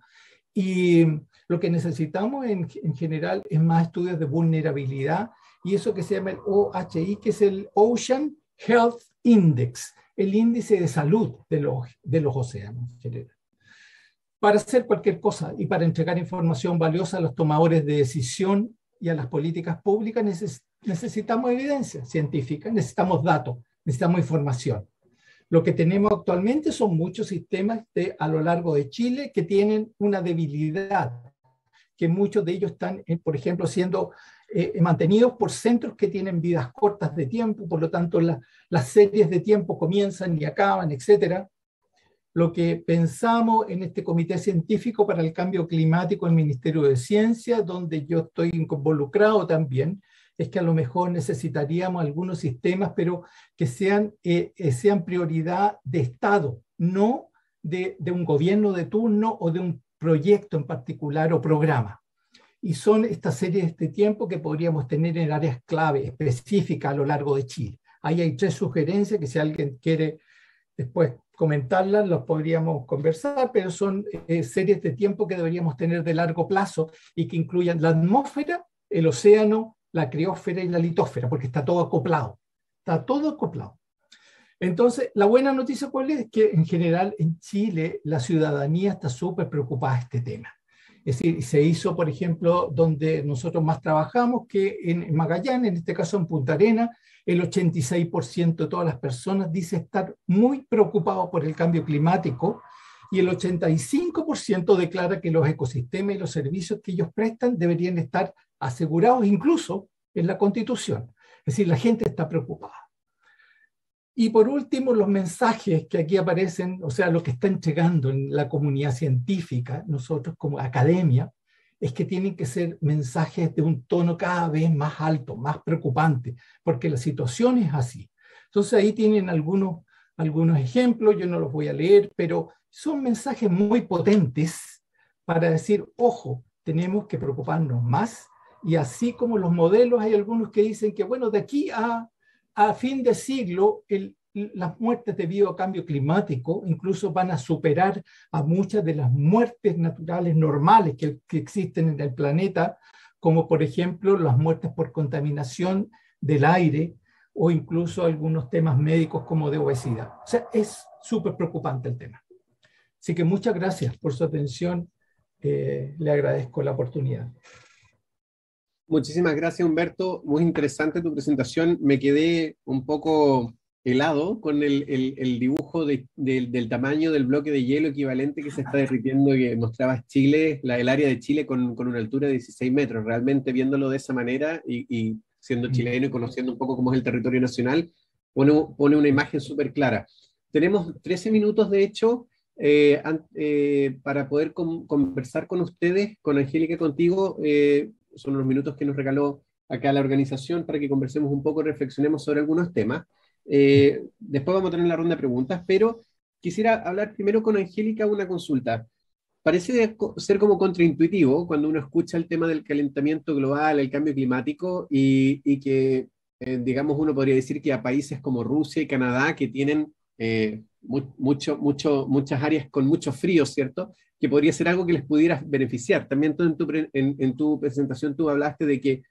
Y lo que necesitamos en general es más estudios de vulnerabilidad, y eso que se llama el OHI, que es el Ocean Health Index, el índice de salud de los océanos en general. Para hacer cualquier cosa y para entregar información valiosa a los tomadores de decisión y a las políticas públicas necesitamos evidencia científica, necesitamos datos, necesitamos información. Lo que tenemos actualmente son muchos sistemas a lo largo de Chile que tienen una debilidad, que muchos de ellos están, por ejemplo, siendo mantenidos por centros que tienen vidas cortas de tiempo, por lo tanto las series de tiempo comienzan y acaban, etc. Lo que pensamos en este Comité Científico para el Cambio Climático del Ministerio de Ciencia, donde yo estoy involucrado también, es que a lo mejor necesitaríamos algunos sistemas, pero que sean prioridad de Estado, no de un gobierno de turno o de un proyecto en particular o programa. Y son estas series de tiempo que podríamos tener en áreas clave específicas a lo largo de Chile. Ahí hay 3 sugerencias que si alguien quiere después comentarlas, las podríamos conversar, pero son series de tiempo que deberíamos tener de largo plazo y que incluyan la atmósfera, el océano, la criósfera y la litósfera, porque está todo acoplado. Está todo acoplado. Entonces, la buena noticia, ¿cuál es? Que en general en Chile la ciudadanía está súper preocupada de este tema. Es decir, se hizo, por ejemplo, donde nosotros más trabajamos, que en Magallanes, en este caso en Punta Arenas, el 86% de todas las personas dice estar muy preocupado por el cambio climático y el 85% declara que los ecosistemas y los servicios que ellos prestan deberían estar asegurados incluso en la Constitución. Es decir, la gente está preocupada. Y por último, los mensajes que aquí aparecen, o sea, lo que está entregando en la comunidad científica, nosotros como academia, es que tienen que ser mensajes de un tono cada vez más alto, más preocupante, porque la situación es así. Entonces ahí tienen algunos ejemplos, yo no los voy a leer, pero son mensajes muy potentes para decir, ojo, tenemos que preocuparnos más, y así como los modelos, hay algunos que dicen que, bueno, de aquí a fin de siglo, las muertes debido a cambio climático incluso van a superar a muchas de las muertes naturales normales que existen en el planeta, como por ejemplo las muertes por contaminación del aire o incluso algunos temas médicos como de obesidad. O sea, es súper preocupante el tema. Así que muchas gracias por su atención. Le agradezco la oportunidad. Muchísimas gracias, Humberto. Muy interesante tu presentación. Me quedé un poco helado con el dibujo del tamaño del bloque de hielo equivalente que se está derritiendo, que mostraba Chile, el área de Chile con una altura de 16 metros. Realmente viéndolo de esa manera y siendo chileno y conociendo un poco cómo es el territorio nacional, pone una imagen súper clara. Tenemos 13 minutos, de hecho, para poder conversar con ustedes, con Angélica, contigo. Son los minutos que nos regaló acá la organización para que conversemos un poco, reflexionemos sobre algunos temas. Después vamos a tener la ronda de preguntas, pero quisiera hablar primero con Angélica una consulta. Parece ser como contraintuitivo cuando uno escucha el tema del calentamiento global, el cambio climático y que, digamos, uno podría decir que a países como Rusia y Canadá que tienen muchas áreas con mucho frío, ¿cierto?, que podría ser algo que les pudiera beneficiar. También tú en tu presentación tú hablaste de que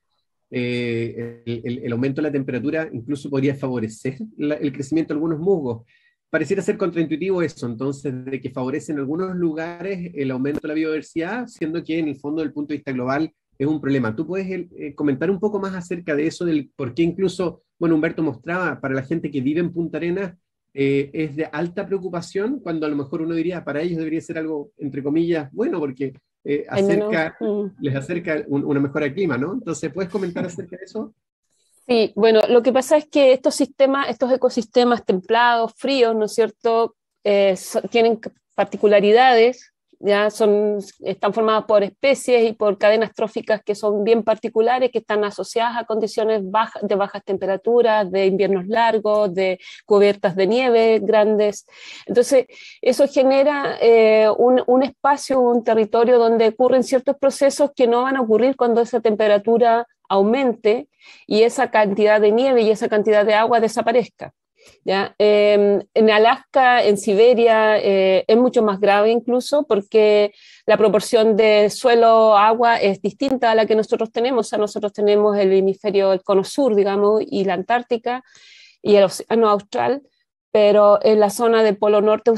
el aumento de la temperatura incluso podría favorecer el crecimiento de algunos musgos. Pareciera ser contraintuitivo eso, entonces, de que favorece en algunos lugares el aumento de la biodiversidad, siendo que en el fondo, desde el punto de vista global, es un problema. ¿Tú puedes comentar un poco más acerca de eso, del por qué incluso, bueno, Humberto mostraba, para la gente que vive en Punta Arenas, es de alta preocupación, cuando a lo mejor uno diría, para ellos debería ser algo, entre comillas, bueno, porque les acerca una mejora del clima, ¿no? Entonces, ¿puedes comentar acerca de eso? Sí, bueno, lo que pasa es que estos ecosistemas templados, fríos, ¿no es cierto?, tienen particularidades, ya están formados por especies y por cadenas tróficas que son bien particulares, que están asociadas a condiciones de bajas temperaturas, de inviernos largos, de cubiertas de nieve grandes. Entonces, eso genera un espacio, un territorio donde ocurren ciertos procesos que no van a ocurrir cuando esa temperatura aumente y esa cantidad de nieve y esa cantidad de agua desaparezca. ¿Ya? En Alaska, en Siberia, es mucho más grave incluso porque la proporción de suelo-agua es distinta a la que nosotros tenemos. O sea, nosotros tenemos el hemisferio, el cono sur, digamos, y la Antártica y el océano austral, pero en la zona del Polo Norte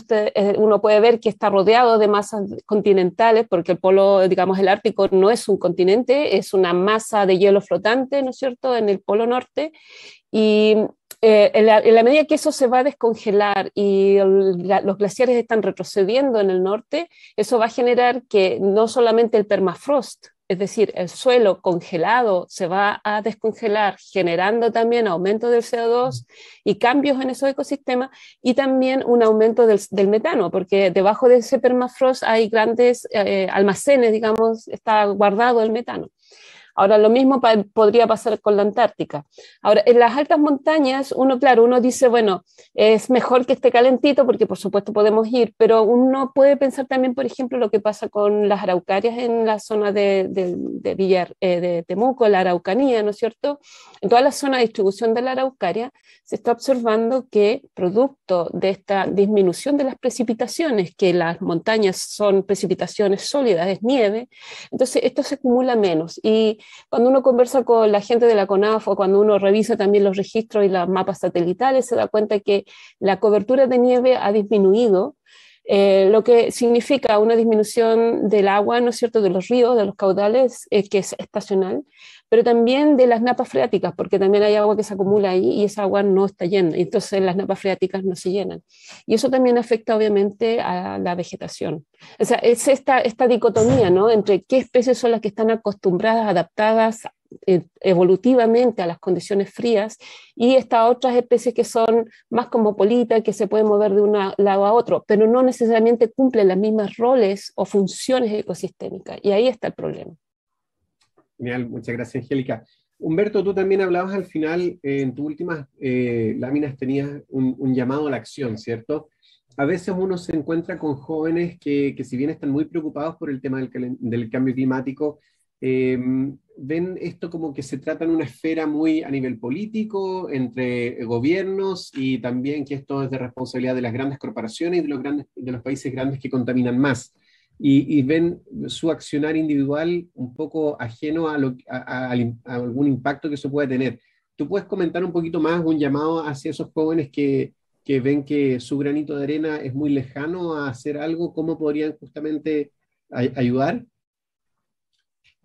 uno puede ver que está rodeado de masas continentales, porque el polo, digamos, el Ártico no es un continente, es una masa de hielo flotante, ¿no es cierto?, en el Polo Norte, y en la medida que eso se va a descongelar y los glaciares están retrocediendo en el norte, eso va a generar que no solamente el permafrost, es decir, el suelo congelado se va a descongelar, generando también aumento del CO2 y cambios en esos ecosistemas, y también un aumento del metano, porque debajo de ese permafrost hay grandes almacenes, digamos, está guardado el metano. Ahora, lo mismo podría pasar con la Antártica. Ahora, en las altas montañas, uno dice, bueno, es mejor que esté calentito, porque por supuesto podemos ir, pero uno puede pensar también, por ejemplo, lo que pasa con las araucarias en la zona de Temuco, la Araucanía, ¿no es cierto? En toda la zona de distribución de la Araucaria se está observando que, producto de esta disminución de las precipitaciones, que las montañas son precipitaciones sólidas, es nieve, entonces esto se acumula menos. Y cuando uno conversa con la gente de la CONAF o cuando uno revisa también los registros y los mapas satelitales, se da cuenta que la cobertura de nieve ha disminuido, lo que significa una disminución del agua, ¿no es cierto?, de los ríos, de los caudales, que es estacional, pero también de las napas freáticas, porque también hay agua que se acumula ahí y esa agua no está llena, y entonces las napas freáticas no se llenan. Y eso también afecta obviamente a la vegetación. O sea, es esta dicotomía, ¿no?, entre qué especies son las que están acostumbradas, adaptadas evolutivamente a las condiciones frías, y estas otras especies que son más cosmopolitas, que se pueden mover de un lado a otro, pero no necesariamente cumplen las mismas roles o funciones ecosistémicas, y ahí está el problema. Genial, muchas gracias, Angélica. Humberto, tú también hablabas al final, en tus últimas láminas tenías un llamado a la acción, ¿cierto? A veces uno se encuentra con jóvenes que si bien están muy preocupados por el tema del cambio climático, ven esto como que se trata en una esfera muy a nivel político, entre gobiernos, y también que esto es de responsabilidad de las grandes corporaciones y de los países grandes que contaminan más. Y ven su accionar individual un poco ajeno a algún impacto que eso puede tener. ¿Tú puedes comentar un poquito más, un llamado hacia esos jóvenes que ven que su granito de arena es muy lejano a hacer algo? ¿Cómo podrían justamente ayudar?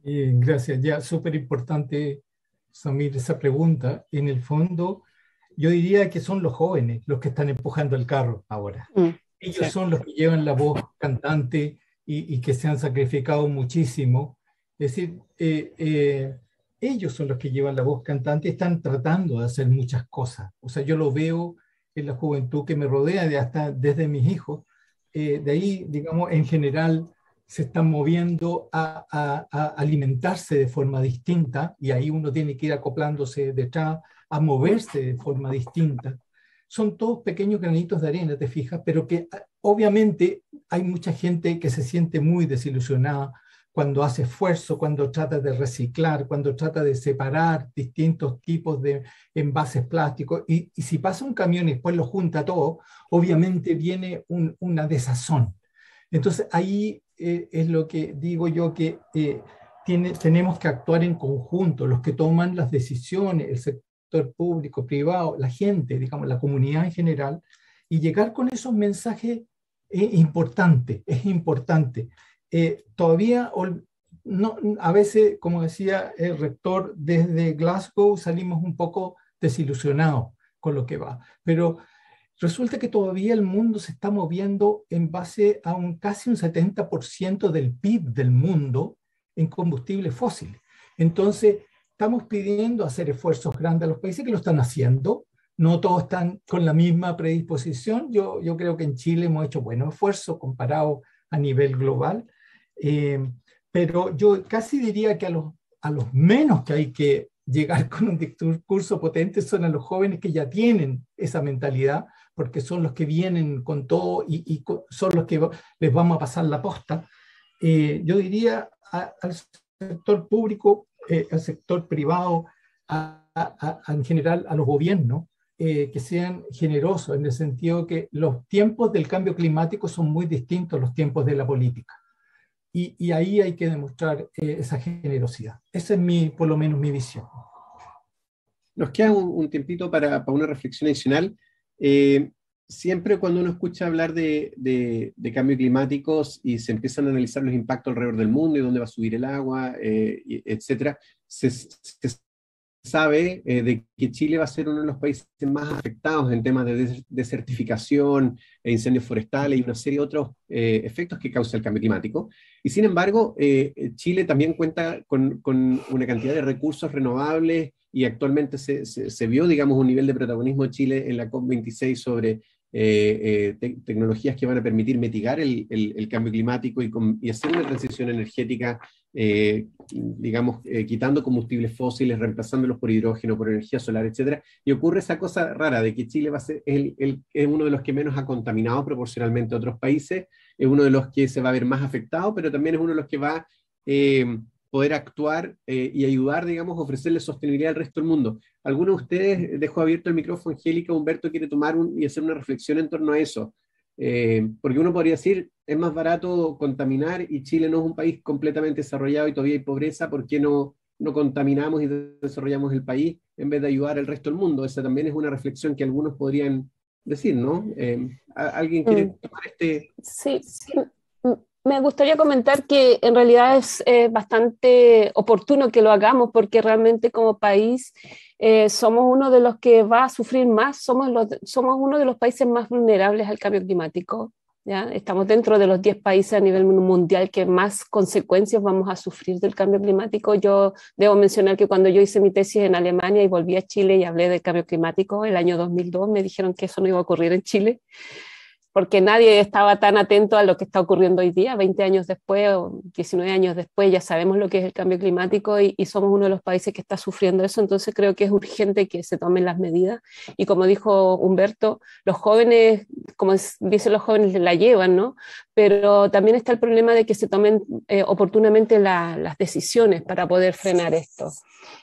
Gracias, ya súper importante, Samir, esa pregunta. En el fondo, yo diría que son los jóvenes los que están empujando el carro ahora. Ellos son los que llevan la voz cantante y que se han sacrificado muchísimo. Es decir, ellos son los que llevan la voz cantante y están tratando de hacer muchas cosas. O sea, yo lo veo en la juventud que me rodea, hasta desde mis hijos. De ahí, digamos, en general, se están moviendo a alimentarse de forma distinta, y ahí uno tiene que ir acoplándose detrás, a moverse de forma distinta. Son todos pequeños granitos de arena, te fijas, pero que obviamente hay mucha gente que se siente muy desilusionada cuando hace esfuerzo, cuando trata de reciclar, cuando trata de separar distintos tipos de envases plásticos, y si pasa un camión y después lo junta todo, obviamente viene una desazón. Entonces ahí es lo que digo yo, que tenemos que actuar en conjunto, los que toman las decisiones, el sector público, privado, la gente, digamos, la comunidad en general, y llegar con esos mensajes es importante. Todavía no, a veces, como decía el rector, desde Glasgow salimos un poco desilusionados con lo que va, pero resulta que todavía el mundo se está moviendo en base a casi un 70% del PIB del mundo en combustibles fósiles. Entonces, estamos pidiendo hacer esfuerzos grandes a los países que lo están haciendo. No todos están con la misma predisposición. Yo creo que en Chile hemos hecho buenos esfuerzos comparado a nivel global. Pero yo casi diría que a los menos que hay que llegar con un discurso potente son a los jóvenes que ya tienen esa mentalidad, porque son los que vienen con todo y son los que les vamos a pasar la posta. Yo diría al sector público, al sector privado, en general a los gobiernos, que sean generosos, en el sentido que los tiempos del cambio climático son muy distintos a los tiempos de la política. Y ahí hay que demostrar esa generosidad. Esa es por lo menos mi visión. Nos queda un tiempito para una reflexión adicional. Siempre cuando uno escucha hablar de cambio climático y se empiezan a analizar los impactos alrededor del mundo y dónde va a subir el agua, etcétera, se sabe de que Chile va a ser uno de los países más afectados en temas de desertificación, incendios forestales y una serie de otros efectos que causa el cambio climático. Y sin embargo, Chile también cuenta con una cantidad de recursos renovables, y actualmente se vio, digamos, un nivel de protagonismo de Chile en la COP26 sobre tecnologías que van a permitir mitigar el cambio climático y hacer una transición energética, digamos, quitando combustibles fósiles, reemplazándolos por hidrógeno, por energía solar, etcétera. Y ocurre esa cosa rara de que Chile va a ser es uno de los que menos ha contaminado proporcionalmente a otros países, es uno de los que se va a ver más afectado, pero también es uno de los que va a poder actuar y ayudar, digamos, a ofrecerle sostenibilidad al resto del mundo. ¿Alguno de ustedes, dejo abierto el micrófono, Angélica, Humberto, quiere tomar y hacer una reflexión en torno a eso? Porque uno podría decir, es más barato contaminar y Chile no es un país completamente desarrollado y todavía hay pobreza, ¿por qué no contaminamos y desarrollamos el país en vez de ayudar al resto del mundo? Esa también es una reflexión que algunos podrían decir, ¿no? ¿Alguien quiere tomar este...? Sí, me gustaría comentar que en realidad es bastante oportuno que lo hagamos porque realmente como país somos uno de los que va a sufrir más, somos uno de los países más vulnerables al cambio climático, ¿ya? Estamos dentro de los 10 países a nivel mundial que más consecuencias vamos a sufrir del cambio climático. Yo debo mencionar que cuando yo hice mi tesis en Alemania y volví a Chile y hablé del cambio climático el año 2002, me dijeron que eso no iba a ocurrir en Chile, porque nadie estaba tan atento a lo que está ocurriendo hoy día. 20 años después o 19 años después ya sabemos lo que es el cambio climático y somos uno de los países que está sufriendo eso, entonces creo que es urgente que se tomen las medidas y como dijo Humberto, los jóvenes, como dicen los jóvenes, la llevan, ¿no? Pero también está el problema de que se tomen oportunamente las decisiones para poder frenar esto.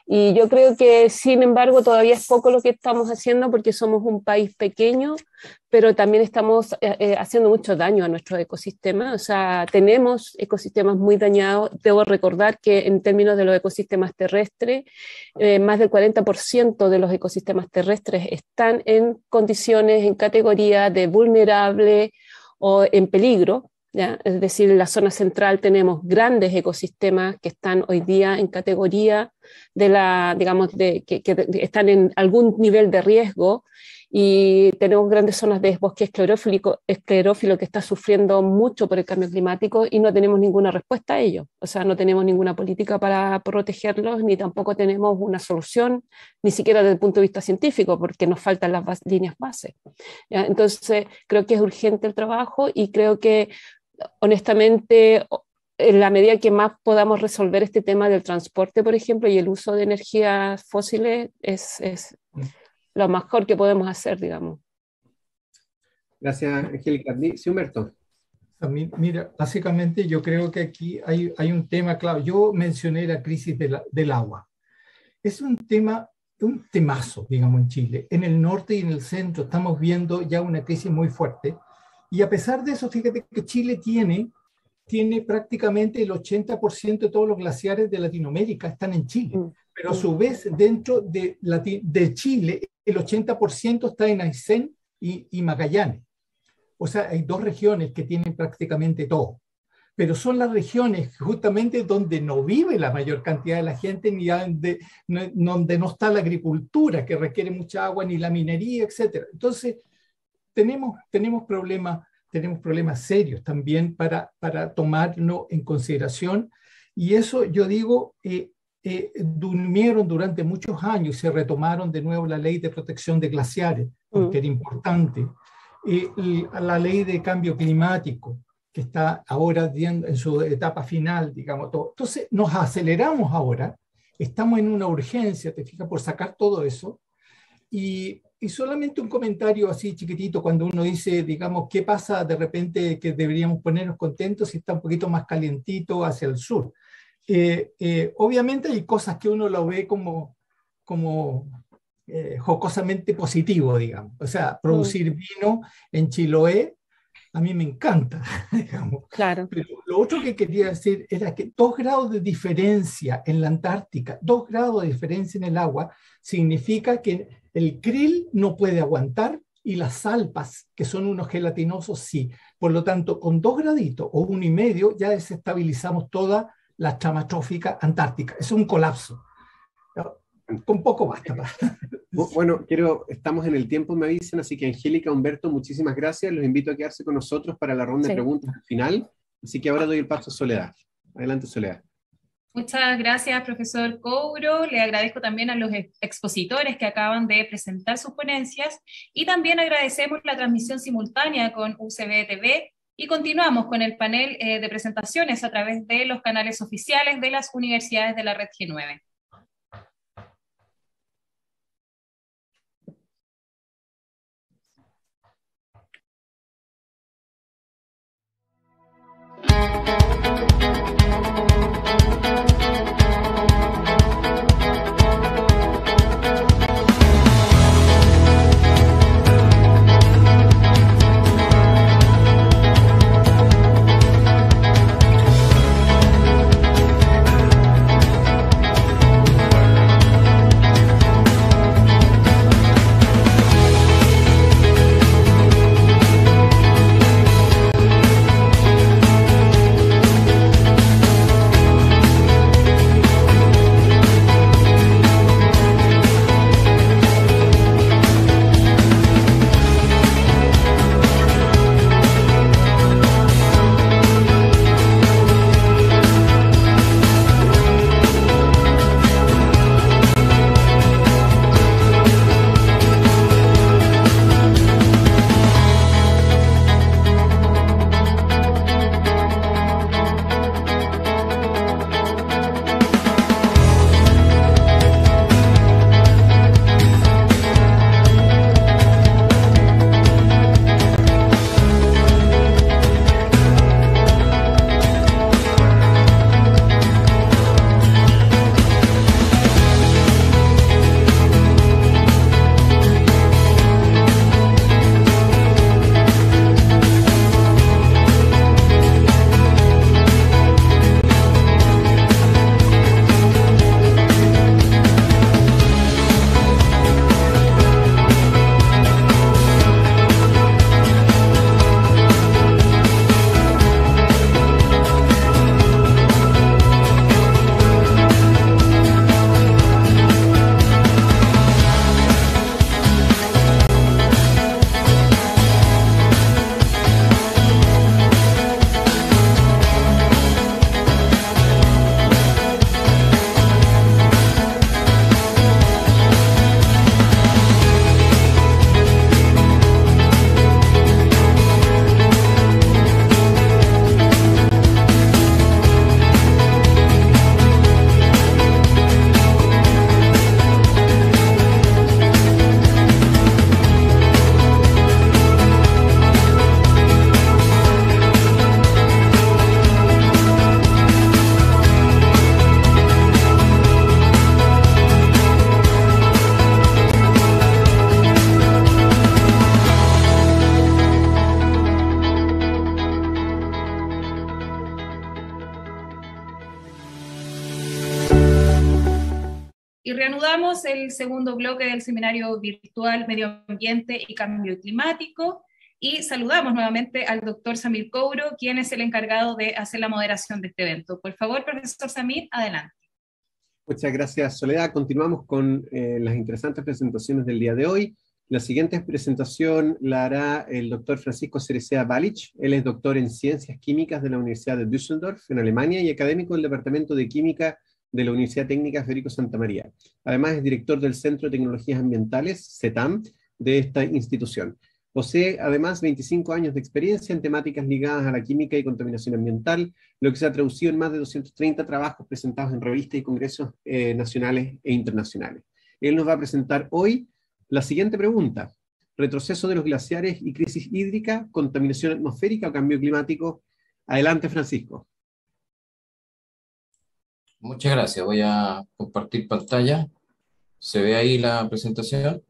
Y yo creo que, sin embargo, todavía es poco lo que estamos haciendo porque somos un país pequeño, pero también estamos haciendo mucho daño a nuestro ecosistema. O sea, tenemos ecosistemas muy dañados. Debo recordar que en términos de los ecosistemas terrestres, más del 40% de los ecosistemas terrestres están en condiciones, en categoría de vulnerable o en peligro, ¿ya? Es decir, en la zona central tenemos grandes ecosistemas que están hoy día en categoría de digamos, que están en algún nivel de riesgo y tenemos grandes zonas de bosque esclerófilo que está sufriendo mucho por el cambio climático y no tenemos ninguna respuesta a ello. O sea, no tenemos ninguna política para protegerlos ni tampoco tenemos una solución, ni siquiera desde el punto de vista científico, porque nos faltan las líneas base. ¿Ya? Entonces, creo que es urgente el trabajo y creo que honestamente, en la medida que más podamos resolver este tema del transporte, por ejemplo, y el uso de energías fósiles, es lo mejor que podemos hacer, digamos. Gracias, Angélica. Sí, Humberto. Mira, básicamente yo creo que aquí hay un tema clave. Yo mencioné la crisis del agua. Es un temazo, digamos, en Chile. En el norte y en el centro estamos viendo ya una crisis muy fuerte. Y a pesar de eso, fíjate que Chile tiene prácticamente el 80% de todos los glaciares de Latinoamérica están en Chile. Pero a su vez, dentro de Chile, el 80% está en Aysén y Magallanes. O sea, hay 2 regiones que tienen prácticamente todo. Pero son las regiones justamente donde no vive la mayor cantidad de la gente, ni donde no está la agricultura, que requiere mucha agua, ni la minería, etc. Entonces, tenemos problemas serios también para tomarlo en consideración. Y eso, yo digo, durmieron durante muchos años y se retomaron de nuevo la ley de protección de glaciares, porque era importante. La ley de cambio climático, que está ahora en su etapa final, digamos, todo. Entonces, nos aceleramos ahora, estamos en una urgencia, te fijas, por sacar todo eso. Y solamente un comentario así chiquitito, cuando uno dice, digamos, ¿qué pasa de repente que deberíamos ponernos contentos si está un poquito más calientito hacia el sur? Obviamente hay cosas que uno lo ve como jocosamente positivo, digamos. O sea, producir vino en Chiloé, a mí me encanta, digamos. Claro. Pero lo otro que quería decir era que 2 grados de diferencia en la Antártica, 2 grados de diferencia en el agua, significa que el krill no puede aguantar y las salpas, que son unos gelatinosos, sí. Por lo tanto, con 2 graditos o 1,5 ya desestabilizamos toda la trama trófica antártica. Es un colapso. Con poco basta. Bueno, estamos en el tiempo, me avisan, así que Angélica, Humberto, muchísimas gracias. Los invito a quedarse con nosotros para la ronda de preguntas al final. Así que ahora doy el paso a Soledad. Adelante, Soledad. Muchas gracias, profesor Couro. Le agradezco también a los expositores que acaban de presentar sus ponencias y también agradecemos la transmisión simultánea con UCB TV y continuamos con el panel de presentaciones a través de los canales oficiales de las universidades de la red G9. Y reanudamos el segundo bloque del seminario virtual Medio Ambiente y Cambio Climático y saludamos nuevamente al doctor Samir Couro, quien es el encargado de hacer la moderación de este evento. Por favor, profesor Samir, adelante. Muchas gracias, Soledad. Continuamos con las interesantes presentaciones del día de hoy. La siguiente presentación la hará el doctor Francisco Cereceda Balich. Él es doctor en Ciencias Químicas de la Universidad de Düsseldorf, en Alemania, y académico del Departamento de Química de la Universidad Técnica Federico Santa María. Además es director del Centro de Tecnologías Ambientales, CETAM, de esta institución. Posee además 25 años de experiencia en temáticas ligadas a la química y contaminación ambiental, lo que se ha traducido en más de 230 trabajos presentados en revistas y congresos nacionales e internacionales. Él nos va a presentar hoy la siguiente pregunta: retroceso de los glaciares y crisis hídrica, contaminación atmosférica o cambio climático. Adelante, Francisco. Muchas gracias. Voy a compartir pantalla. ¿Se ve ahí la presentación?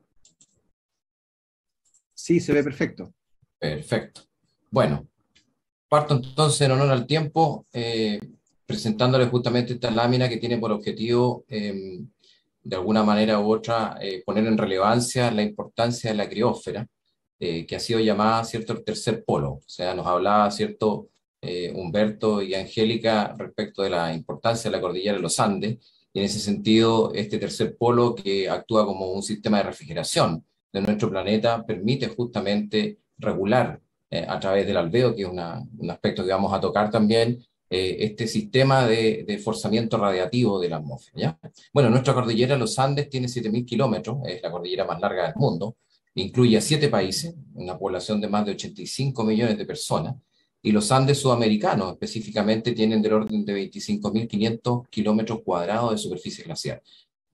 Sí, se ve perfecto. Perfecto. Bueno, parto entonces en honor al tiempo, presentándoles justamente esta lámina que tiene por objetivo, de alguna manera u otra, poner en relevancia la importancia de la criósfera, que ha sido llamada, ¿cierto?, el tercer polo. O sea, nos hablaba, ¿cierto?, Humberto y Angélica respecto de la importancia de la cordillera de los Andes, y en ese sentido este tercer polo, que actúa como un sistema de refrigeración de nuestro planeta, permite justamente regular a través del albedo, que es un aspecto que vamos a tocar también, este sistema de forzamiento radiativo de la atmósfera, ¿ya? Bueno, nuestra cordillera, los Andes, tiene 7.000 kilómetros, es la cordillera más larga del mundo, incluye a 7 países, una población de más de 85 millones de personas, y los Andes sudamericanos específicamente tienen del orden de 25.500 kilómetros cuadrados de superficie glaciar,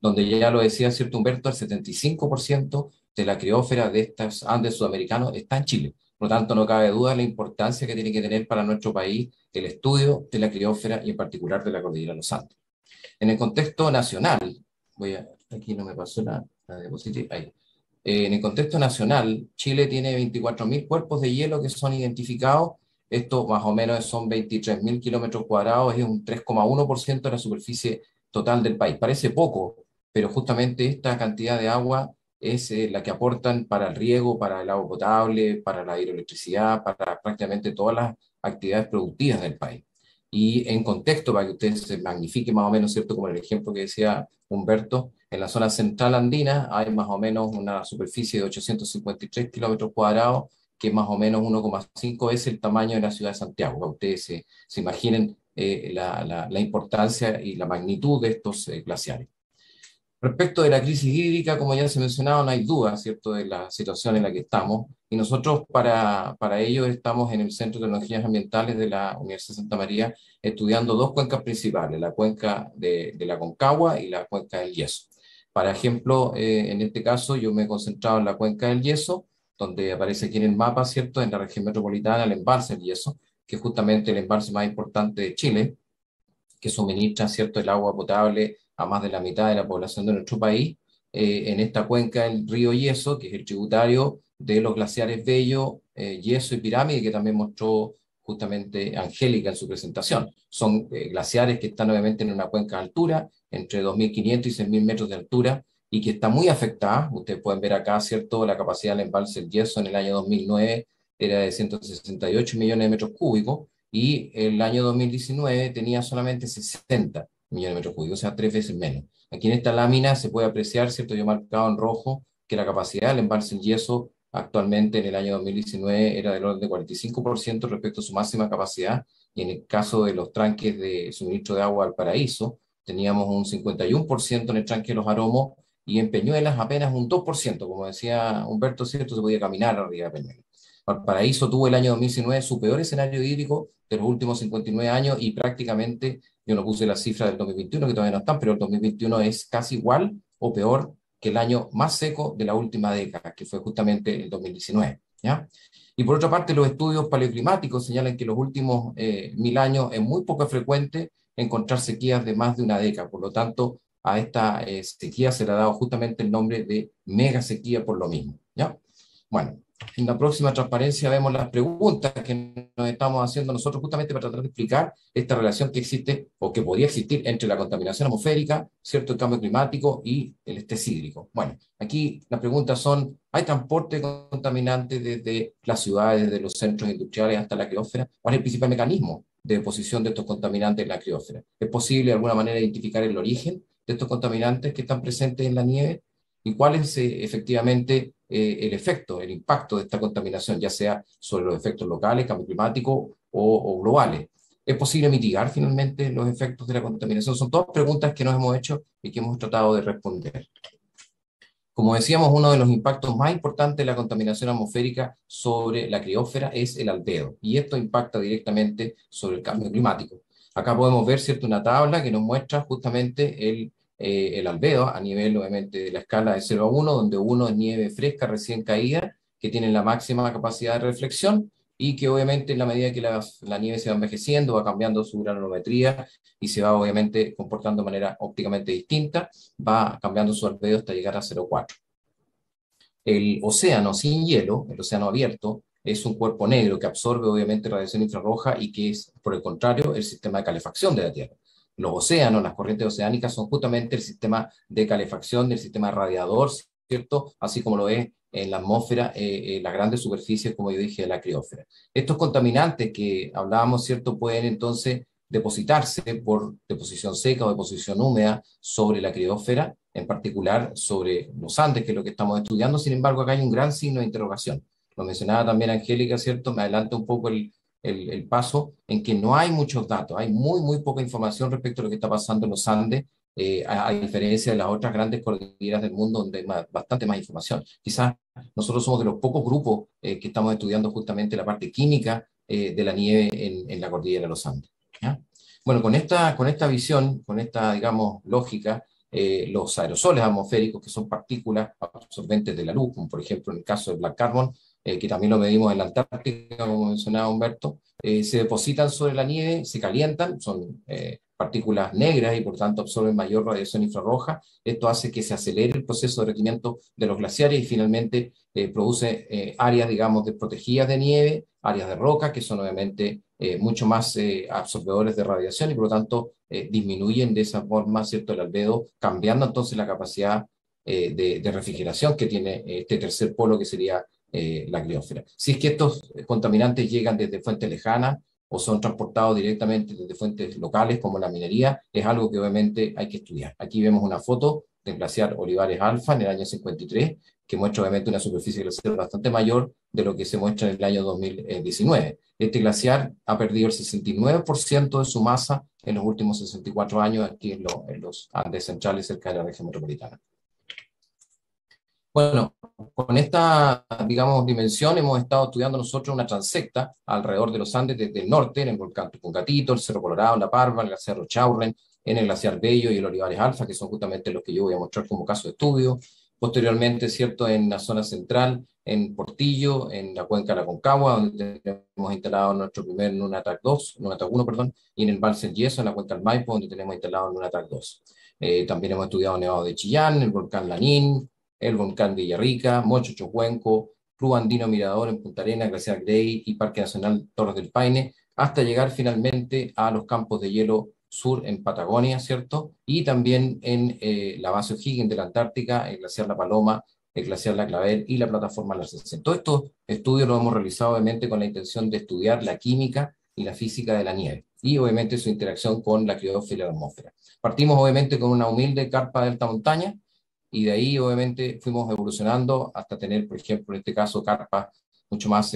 donde ya lo decía, ¿cierto, Humberto? El 75% de la criósfera de estos Andes sudamericanos está en Chile. Por lo tanto, no cabe duda de la importancia que tiene que tener para nuestro país el estudio de la criósfera y en particular de la cordillera de los Andes. En el contexto nacional, aquí no me pasó la diapositiva, ahí. En el contexto nacional, Chile tiene 24.000 cuerpos de hielo que son identificados. Esto más o menos son 23.000 kilómetros cuadrados, es un 3,1% de la superficie total del país. Parece poco, pero justamente esta cantidad de agua es la que aportan para el riego, para el agua potable, para la hidroelectricidad, para prácticamente todas las actividades productivas del país. Y en contexto, para que ustedes se magnifiquen más o menos, ¿cierto? Como el ejemplo que decía Humberto, en la zona central andina hay más o menos una superficie de 853 kilómetros cuadrados, que es más o menos 1,5 veces el tamaño de la ciudad de Santiago. Para ustedes se imaginen la importancia y la magnitud de estos glaciares. Respecto de la crisis hídrica, como ya se mencionaba, no hay duda, ¿cierto?, de la situación en la que estamos. Y nosotros para ello estamos en el Centro de Tecnologías Ambientales de la Universidad de Santa María estudiando dos cuencas principales, la cuenca de la Concagua y la cuenca del Yeso. Por ejemplo, en este caso yo me he concentrado en la cuenca del Yeso, donde aparece aquí en el mapa, ¿cierto?, en la región metropolitana, el embalse del Yeso, que es justamente el embalse más importante de Chile, que suministra, ¿cierto?, el agua potable a más de la mitad de la población de nuestro país, en esta cuenca del río Yeso, que es el tributario de los glaciares Bello, Yeso y Pirámide, que también mostró justamente Angélica en su presentación. Son glaciares que están obviamente en una cuenca de altura, entre 2.500 y 6.000 metros de altura, y que está muy afectada. Ustedes pueden ver acá, ¿cierto?, la capacidad del embalse del Yeso en el año 2009 era de 168 millones de metros cúbicos, y el año 2019 tenía solamente 60 millones de metros cúbicos, o sea, 3 veces menos. Aquí en esta lámina se puede apreciar, ¿cierto?, yo marcado en rojo, que la capacidad del embalse del Yeso actualmente en el año 2019 era del orden de 45% respecto a su máxima capacidad, y en el caso de los tranques de suministro de agua al Paraíso, teníamos un 51% en el tranque de los Aromos, y en Peñuelas apenas un 2%, como decía Humberto, ¿cierto?, se podía caminar arriba de Peñuelas. Valparaíso tuvo el año 2019 su peor escenario hídrico de los últimos 59 años, y prácticamente, yo no puse las cifras del 2021, que todavía no están, pero el 2021 es casi igual o peor que el año más seco de la última década, que fue justamente el 2019, ¿ya? Y por otra parte, los estudios paleoclimáticos señalan que los últimos 1.000 años es muy poco frecuente encontrar sequías de más de una década. Por lo tanto, a esta sequía se le ha dado justamente el nombre de mega sequía por lo mismo, ¿ya? Bueno, en la próxima transparencia vemos las preguntas que nos estamos haciendo nosotros justamente para tratar de explicar esta relación que existe o que podría existir entre la contaminación atmosférica, ¿cierto?, el cambio climático y el estrés hídrico. Bueno, aquí las preguntas son: ¿hay transporte contaminante desde las ciudades, desde los centros industriales hasta la criósfera? ¿Cuál es el principal mecanismo de deposición de estos contaminantes en la criósfera? ¿Es posible de alguna manera identificar el origen de estos contaminantes que están presentes en la nieve? ¿Y cuál es efectivamente el efecto, el impacto de esta contaminación, ya sea sobre los efectos locales, cambio climático o globales? ¿Es posible mitigar finalmente los efectos de la contaminación? Son todas preguntas que nos hemos hecho y que hemos tratado de responder. Como decíamos, uno de los impactos más importantes de la contaminación atmosférica sobre la criósfera es el albedo, y esto impacta directamente sobre el cambio climático. Acá podemos ver, ¿cierto?, una tabla que nos muestra justamente el albedo a nivel, obviamente, de la escala de 0 a 1, donde 1 es nieve fresca recién caída, que tiene la máxima capacidad de reflexión, y que obviamente en la medida que la nieve se va envejeciendo, va cambiando su granulometría y se va obviamente comportando de manera ópticamente distinta, va cambiando su albedo hasta llegar a 0,4. El océano sin hielo, el océano abierto, es un cuerpo negro que absorbe obviamente radiación infrarroja y que es, por el contrario, el sistema de calefacción de la Tierra. Los océanos, las corrientes oceánicas, son justamente el sistema de calefacción del sistema radiador, ¿cierto?, así como lo es en la atmósfera, las grandes superficies, como yo dije, de la criósfera. Estos contaminantes que hablábamos, ¿cierto?, pueden entonces depositarse por deposición seca o deposición húmeda sobre la criósfera, en particular sobre los Andes, que es lo que estamos estudiando. Sin embargo, acá hay un gran signo de interrogación. Lo mencionaba también Angélica, ¿cierto? Me adelanto un poco el paso en que no hay muchos datos, hay muy poca información respecto a lo que está pasando en los Andes, a diferencia de las otras grandes cordilleras del mundo donde hay bastante más información. Quizás nosotros somos de los pocos grupos que estamos estudiando justamente la parte química de la nieve en la cordillera de los Andes, ¿ya? Bueno, con esta visión, con esta, digamos, lógica, los aerosoles atmosféricos, que son partículas absorbentes de la luz, como por ejemplo en el caso del Black Carbon, que también lo medimos en la Antártica, como mencionaba Humberto, se depositan sobre la nieve, se calientan, son partículas negras y por tanto absorben mayor radiación infrarroja. Esto hace que se acelere el proceso de derretimiento de los glaciares y finalmente produce áreas, digamos, desprotegidas de nieve, áreas de roca, que son obviamente mucho más absorbedores de radiación y por lo tanto disminuyen de esa forma, ¿cierto?, el albedo, cambiando entonces la capacidad de refrigeración que tiene este tercer polo que sería la criósfera. Si es que estos contaminantes llegan desde fuentes lejanas o son transportados directamente desde fuentes locales como la minería, es algo que obviamente hay que estudiar. Aquí vemos una foto del glaciar Olivares Alfa en el año 53, que muestra obviamente una superficie glaciar bastante mayor de lo que se muestra en el año 2019. Este glaciar ha perdido el 69% de su masa en los últimos 64 años aquí en los Andes centrales cerca de la región metropolitana. Bueno, con esta, digamos, dimensión hemos estado estudiando nosotros una transecta alrededor de los Andes desde el norte, en el volcán Tupungatito, el Cerro Colorado, La Parva, el glaciar Rochaurren, en el glaciar Bello y el Olivares Alfa, que son justamente los que yo voy a mostrar como caso de estudio. Posteriormente, ¿cierto?, en la zona central, en Portillo, en la cuenca de la Concagua, donde tenemos instalado nuestro primer Nunatak 1, perdón, y en el Embalse del Yeso, en la cuenca del Maipo, donde tenemos instalado Nunatak 2. También hemos estudiado Nevado de Chillán, el volcán Lanín, el volcán Villarrica, Mocho Chocuenco, Club Andino Mirador en Punta Arenas, Glaciar Grey y Parque Nacional Torres del Paine, hasta llegar finalmente a los campos de hielo sur en Patagonia, ¿cierto? Y también en la base O'Higgins de la Antártica, el glaciar La Paloma, el glaciar La Clavel y la plataforma Larsen. Todos estos estudios los hemos realizado obviamente con la intención de estudiar la química y la física de la nieve y obviamente su interacción con la criosfera y la atmósfera. Partimos obviamente con una humilde carpa de alta montaña, y de ahí obviamente fuimos evolucionando hasta tener, por ejemplo, en este caso, carpas mucho más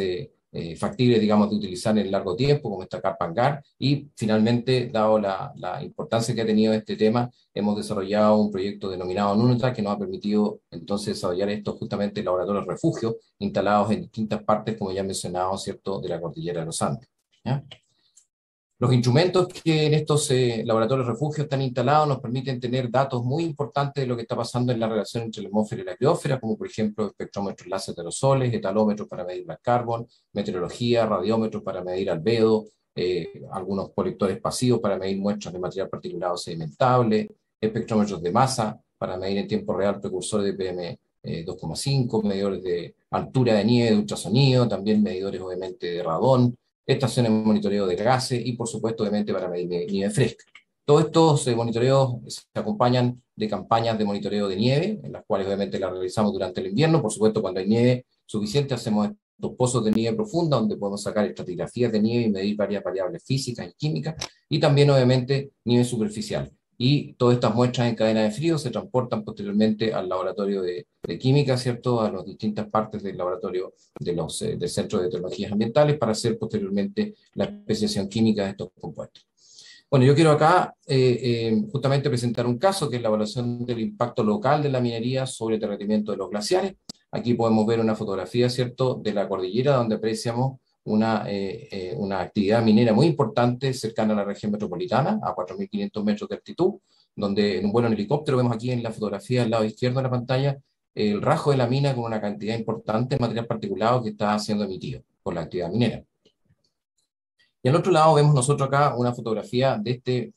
factibles, digamos, de utilizar en largo tiempo, como esta carpa hangar, y finalmente, dado la importancia que ha tenido este tema, hemos desarrollado un proyecto denominado Nunatak que nos ha permitido entonces desarrollar esto justamente en laboratorios refugios instalados en distintas partes, como ya he mencionado, ¿cierto?, de la cordillera de los Andes, ¿ya? Los instrumentos que en estos laboratorios refugios están instalados nos permiten tener datos muy importantes de lo que está pasando en la relación entre la atmósfera y la criósfera, como por ejemplo espectrómetros láser de aerosoles, etalómetros para medir Black Carbon, meteorología, radiómetros para medir albedo, algunos colectores pasivos para medir muestras de material particulado sedimentable, espectrómetros de masa para medir en tiempo real precursores de PM2,5, medidores de altura de nieve, de ultrasonido, también medidores obviamente de radón, estaciones de monitoreo de gases y, por supuesto, obviamente, para medir nieve fresca. Todos estos monitoreos se acompañan de campañas de monitoreo de nieve, en las cuales obviamente las realizamos durante el invierno. Por supuesto, cuando hay nieve suficiente, hacemos estos pozos de nieve profunda, donde podemos sacar estratigrafías de nieve y medir varias variables físicas y químicas, y también, obviamente, nieve superficial. Y todas estas muestras en cadena de frío se transportan posteriormente al laboratorio de química, ¿cierto?, a las distintas partes del laboratorio del Centro de Tecnologías Ambientales para hacer posteriormente la especiación química de estos compuestos. Bueno, yo quiero acá justamente presentar un caso que es la evaluación del impacto local de la minería sobre el derretimiento de los glaciares. Aquí podemos ver una fotografía, ¿cierto?, de la cordillera donde apreciamos una actividad minera muy importante cercana a la región metropolitana, a 4.500 metros de altitud, donde en un vuelo en helicóptero vemos aquí en la fotografía al lado izquierdo de la pantalla el rajo de la mina con una cantidad importante de material particulado que está siendo emitido por la actividad minera. Y al otro lado vemos nosotros acá una fotografía de este,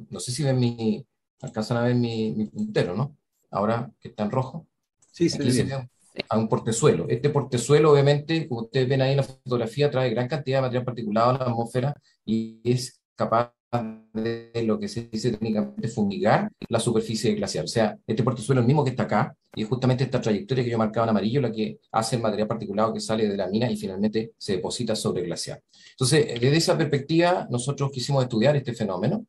no sé si ven alcanzan a ver mi puntero, ¿no? Ahora que está en rojo. Sí, se ve bien. A un portezuelo. Este portezuelo, obviamente, como ustedes ven ahí en la fotografía, trae gran cantidad de material particulado a la atmósfera y es capaz de lo que se dice técnicamente fumigar la superficie glaciar. O sea, este portezuelo es el mismo que está acá y es justamente esta trayectoria que yo marcaba en amarillo la que hace el material particulado que sale de la mina y finalmente se deposita sobre el glaciar. Entonces, desde esa perspectiva, nosotros quisimos estudiar este fenómeno.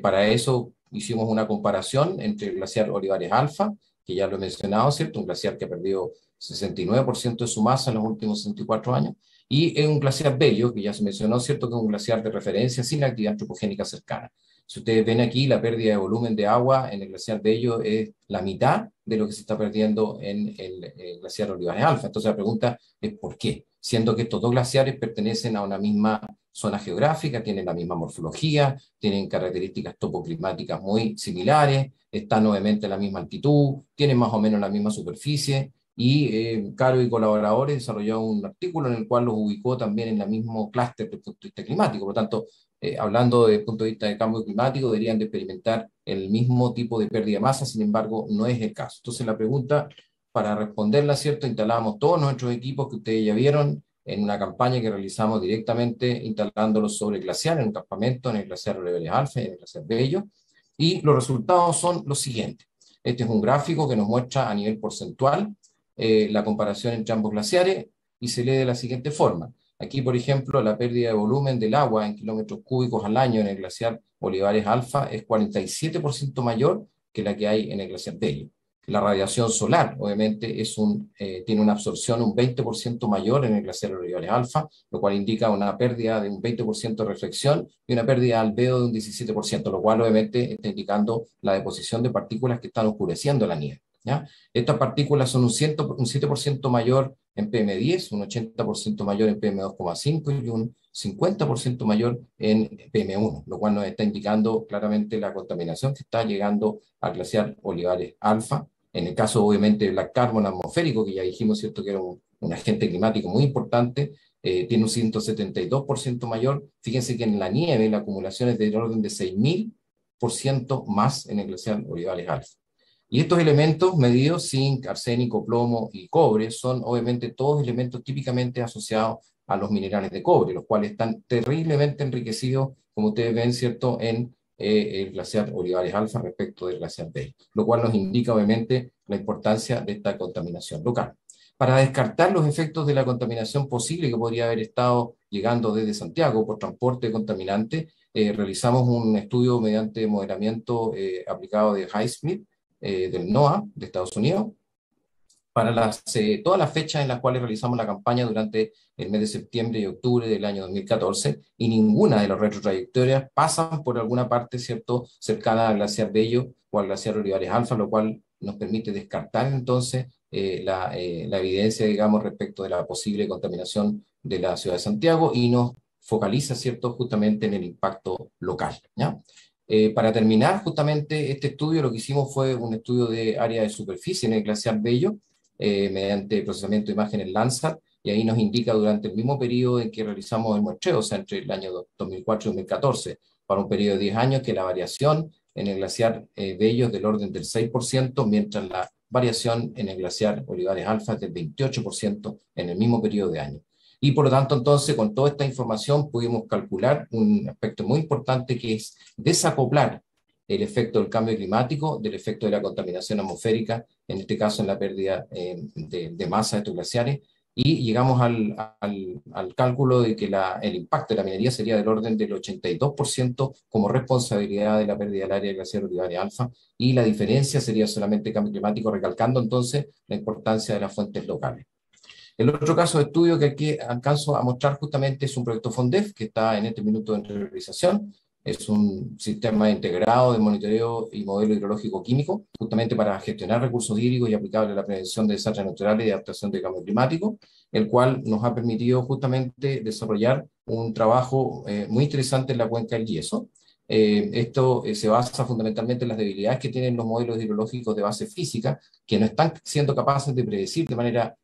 Para eso hicimos una comparación entre el glaciar Olivares Alfa, que ya lo he mencionado, ¿cierto? Un glaciar que ha perdido 69% de su masa en los últimos 64 años, Y es un glaciar bello, que ya se mencionó, ¿cierto?, que es un glaciar de referencia sin actividad antropogénica cercana. Si ustedes ven aquí, la pérdida de volumen de agua en el glaciar Bello es la mitad de lo que se está perdiendo en el glaciar Olivares Alfa. Entonces la pregunta es ¿por qué? Siendo que estos dos glaciares pertenecen a una misma zona geográfica, tienen la misma morfología, tienen características topoclimáticas muy similares, están obviamente a la misma altitud, tienen más o menos la misma superficie, y Caro y colaboradores desarrollaron un artículo en el cual los ubicó también en el mismo clúster desde el punto de vista climático. Por lo tanto, hablando desde el punto de vista de cambio climático, deberían de experimentar el mismo tipo de pérdida de masa, sin embargo, no es el caso. Entonces la pregunta, para responderla, ¿cierto?, instalamos todos nuestros equipos que ustedes ya vieron en una campaña que realizamos directamente instalándolos sobre el glaciar, en un campamento, en el glaciar Olivares Alfa y en el glaciar Bello, y los resultados son los siguientes. Este es un gráfico que nos muestra a nivel porcentual la comparación entre ambos glaciares y se lee de la siguiente forma. Aquí, por ejemplo, la pérdida de volumen del agua en kilómetros cúbicos al año en el glaciar Olivares Alfa es 47% mayor que la que hay en el glaciar Bello. La radiación solar, obviamente, tiene una absorción un 20% mayor en el glaciar Olivares Alfa, lo cual indica una pérdida de un 20% de reflexión y una pérdida de albedo de un 17%, lo cual obviamente está indicando la deposición de partículas que están oscureciendo la nieve, ¿ya? Estas partículas son un 7% mayor en PM10, un 80% mayor en PM2,5 y un 50% mayor en PM1, lo cual nos está indicando claramente la contaminación que está llegando al glaciar Olivares Alfa. En el caso, obviamente, del black carbon atmosférico, que ya dijimos, ¿cierto?, que era un agente climático muy importante, tiene un 172% mayor. Fíjense que en la nieve la acumulación es del orden de 6.000% más en el glaciar Olivares Alfa. Y estos elementos medidos, zinc, arsénico, plomo y cobre, son obviamente todos elementos típicamente asociados a los minerales de cobre, los cuales están terriblemente enriquecidos, como ustedes ven, ¿cierto?, en el glaciar Olivares Alfa respecto del glaciar Bello, lo cual nos indica obviamente la importancia de esta contaminación local. Para descartar los efectos de la contaminación posible que podría haber estado llegando desde Santiago por transporte de contaminantes, realizamos un estudio mediante modelamiento aplicado de Highsmith, del NOAA de Estados Unidos, para todas las fechas en las cuales realizamos la campaña durante el mes de septiembre y octubre del año 2014, y ninguna de las retrotrayectorias pasan por alguna parte, ¿cierto?, cercana al glaciar Bello o al glaciar Olivares Alfa, lo cual nos permite descartar entonces la evidencia, digamos, respecto de la posible contaminación de la ciudad de Santiago, y nos focaliza, ¿cierto?, justamente en el impacto local, ¿ya? Para terminar, justamente este estudio, lo que hicimos fue un estudio de área de superficie en el glaciar Bello, mediante procesamiento de imágenes Landsat, y ahí nos indica durante el mismo periodo en que realizamos el muestreo, o sea, entre el año 2004 y 2014, para un periodo de 10 años, que la variación en el glaciar Bello es del orden del 6%, mientras la variación en el glaciar Olivares Alfa es del 28% en el mismo periodo de años. Y por lo tanto, entonces, con toda esta información pudimos calcular un aspecto muy importante, que es desacoplar el efecto del cambio climático del efecto de la contaminación atmosférica, en este caso en la pérdida de masa de estos glaciares, y llegamos al cálculo de que el impacto de la minería sería del orden del 82% como responsabilidad de la pérdida del área del glaciar Olivares Alfa, y la diferencia sería solamente cambio climático, recalcando entonces la importancia de las fuentes locales. El otro caso de estudio que aquí alcanzo a mostrar justamente es un proyecto FONDEF que está en este minuto en realización. Es un sistema integrado de monitoreo y modelo hidrológico químico, justamente para gestionar recursos hídricos y aplicable a la prevención de desastres naturales y adaptación de cambio climático, el cual nos ha permitido justamente desarrollar un trabajo muy interesante en la cuenca del Yeso. Esto se basa fundamentalmente en las debilidades que tienen los modelos hidrológicos de base física, que no están siendo capaces de predecir de manera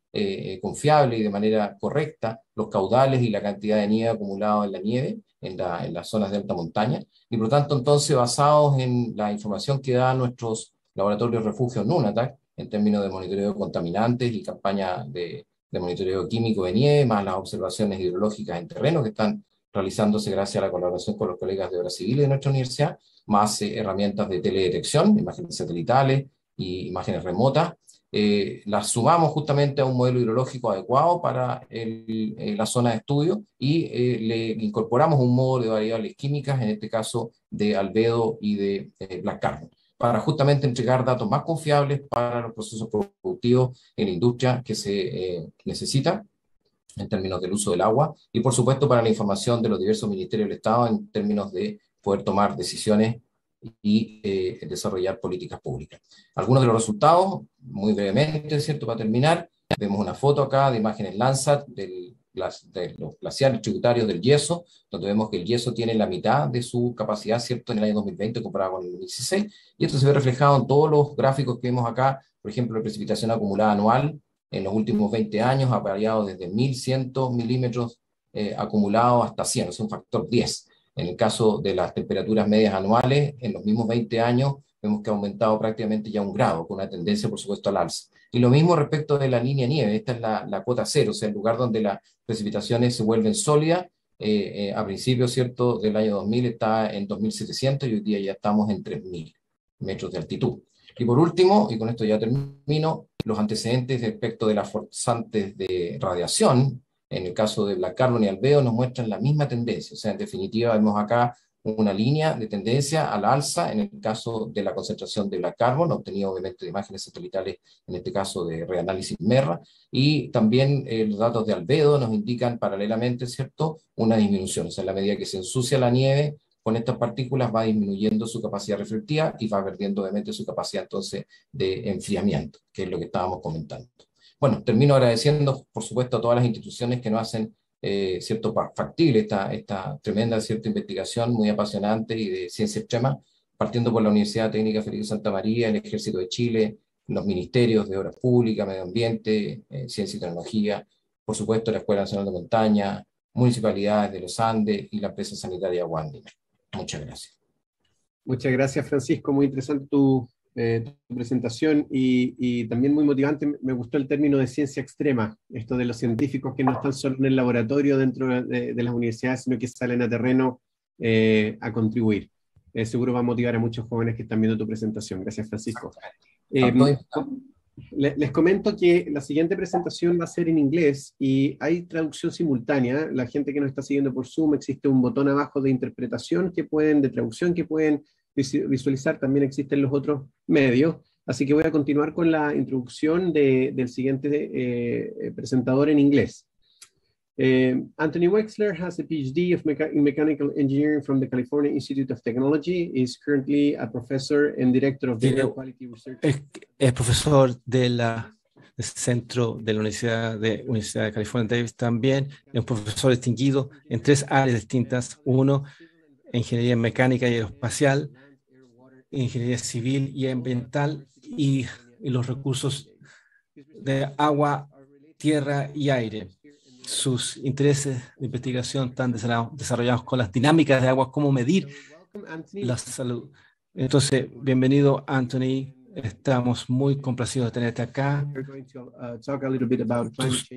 confiable y de manera correcta los caudales y la cantidad de nieve acumulada en la nieve en las zonas de alta montaña, y por lo tanto entonces, basados en la información que dan nuestros laboratorios refugio NUNATAC en términos de monitoreo de contaminantes y campaña de monitoreo químico de nieve, más las observaciones hidrológicas en terreno que están realizándose gracias a la colaboración con los colegas de Obras Civiles de nuestra universidad, más herramientas de teledetección, imágenes satelitales y imágenes remotas, las sumamos justamente a un modelo hidrológico adecuado para la zona de estudio, y le incorporamos un módulo de variables químicas, en este caso de albedo y de black carbon, para justamente entregar datos más confiables para los procesos productivos en la industria que se necesita, en términos del uso del agua, y por supuesto para la información de los diversos ministerios del Estado en términos de poder tomar decisiones y desarrollar políticas públicas. Algunos de los resultados, muy brevemente, ¿cierto? Para terminar, vemos una foto acá de imágenes Landsat de los glaciares tributarios del yeso, donde vemos que el yeso tiene la mitad de su capacidad, ¿cierto?, en el año 2020 comparado con el 2016, y esto se ve reflejado en todos los gráficos que vemos acá. Por ejemplo, la precipitación acumulada anual en los últimos 20 años ha variado desde 1.100 milímetros acumulados hasta 100, es un factor 10. En el caso de las temperaturas medias anuales, en los mismos 20 años, vemos que ha aumentado prácticamente ya 1 grado, con una tendencia, por supuesto, al alza. Y lo mismo respecto de la línea nieve, esta es la cuota cero, o sea, el lugar donde las precipitaciones se vuelven sólidas. A principios, ¿cierto?, del año 2000 está en 2.700 y hoy día ya estamos en 3.000 metros de altitud. Y por último, y con esto ya termino, los antecedentes respecto de las forzantes de radiación, en el caso de Black Carbon y albedo, nos muestran la misma tendencia. O sea, en definitiva, vemos acá una línea de tendencia al alza en el caso de la concentración de Black Carbon, obtenido obviamente de imágenes satelitales, en este caso de reanálisis MERRA, y también los datos de albedo nos indican paralelamente, ¿cierto?, una disminución. O sea, en la medida que se ensucia la nieve con estas partículas va disminuyendo su capacidad reflectiva y va perdiendo obviamente su capacidad entonces de enfriamiento, que es lo que estábamos comentando. Bueno, termino agradeciendo, por supuesto, a todas las instituciones que nos hacen cierto factible esta tremenda cierta investigación muy apasionante y de ciencia extrema, partiendo por la Universidad Técnica Federico Santa María, el Ejército de Chile, los ministerios de Obras Públicas, Medio Ambiente, Ciencia y Tecnología, por supuesto la Escuela Nacional de Montaña, municipalidades de los Andes y la empresa sanitaria Wandimer. Muchas gracias. Muchas gracias, Francisco. Muy interesante tu presentación y también muy motivante. Me gustó el término de ciencia extrema, esto de los científicos que no están solo en el laboratorio dentro de las universidades, sino que salen a terreno a contribuir. Seguro va a motivar a muchos jóvenes que están viendo tu presentación. Gracias, Francisco. Les comento que la siguiente presentación va a ser en inglés y hay traducción simultánea. La gente que nos está siguiendo por Zoom, existe un botón abajo de interpretación de traducción que pueden visualizar. También existen los otros medios. Así que voy a continuar con la introducción del siguiente presentador en inglés. Anthony Wexler has a PhD in Mechanical Engineering from the California Institute of Technology. Is currently a professor and director of the Air Quality Research. Es profesor del centro de la Universidad de California Davis también. Es un profesor distinguido en 3 áreas distintas. Uno, ingeniería mecánica y aeroespacial, ingeniería civil y ambiental y los recursos de agua, tierra y aire. Sus intereses de investigación están desarrollados con las dinámicas de agua, cómo medir la salud. Entonces, bienvenido, Anthony. Estamos muy complacidos de tenerte acá. Tu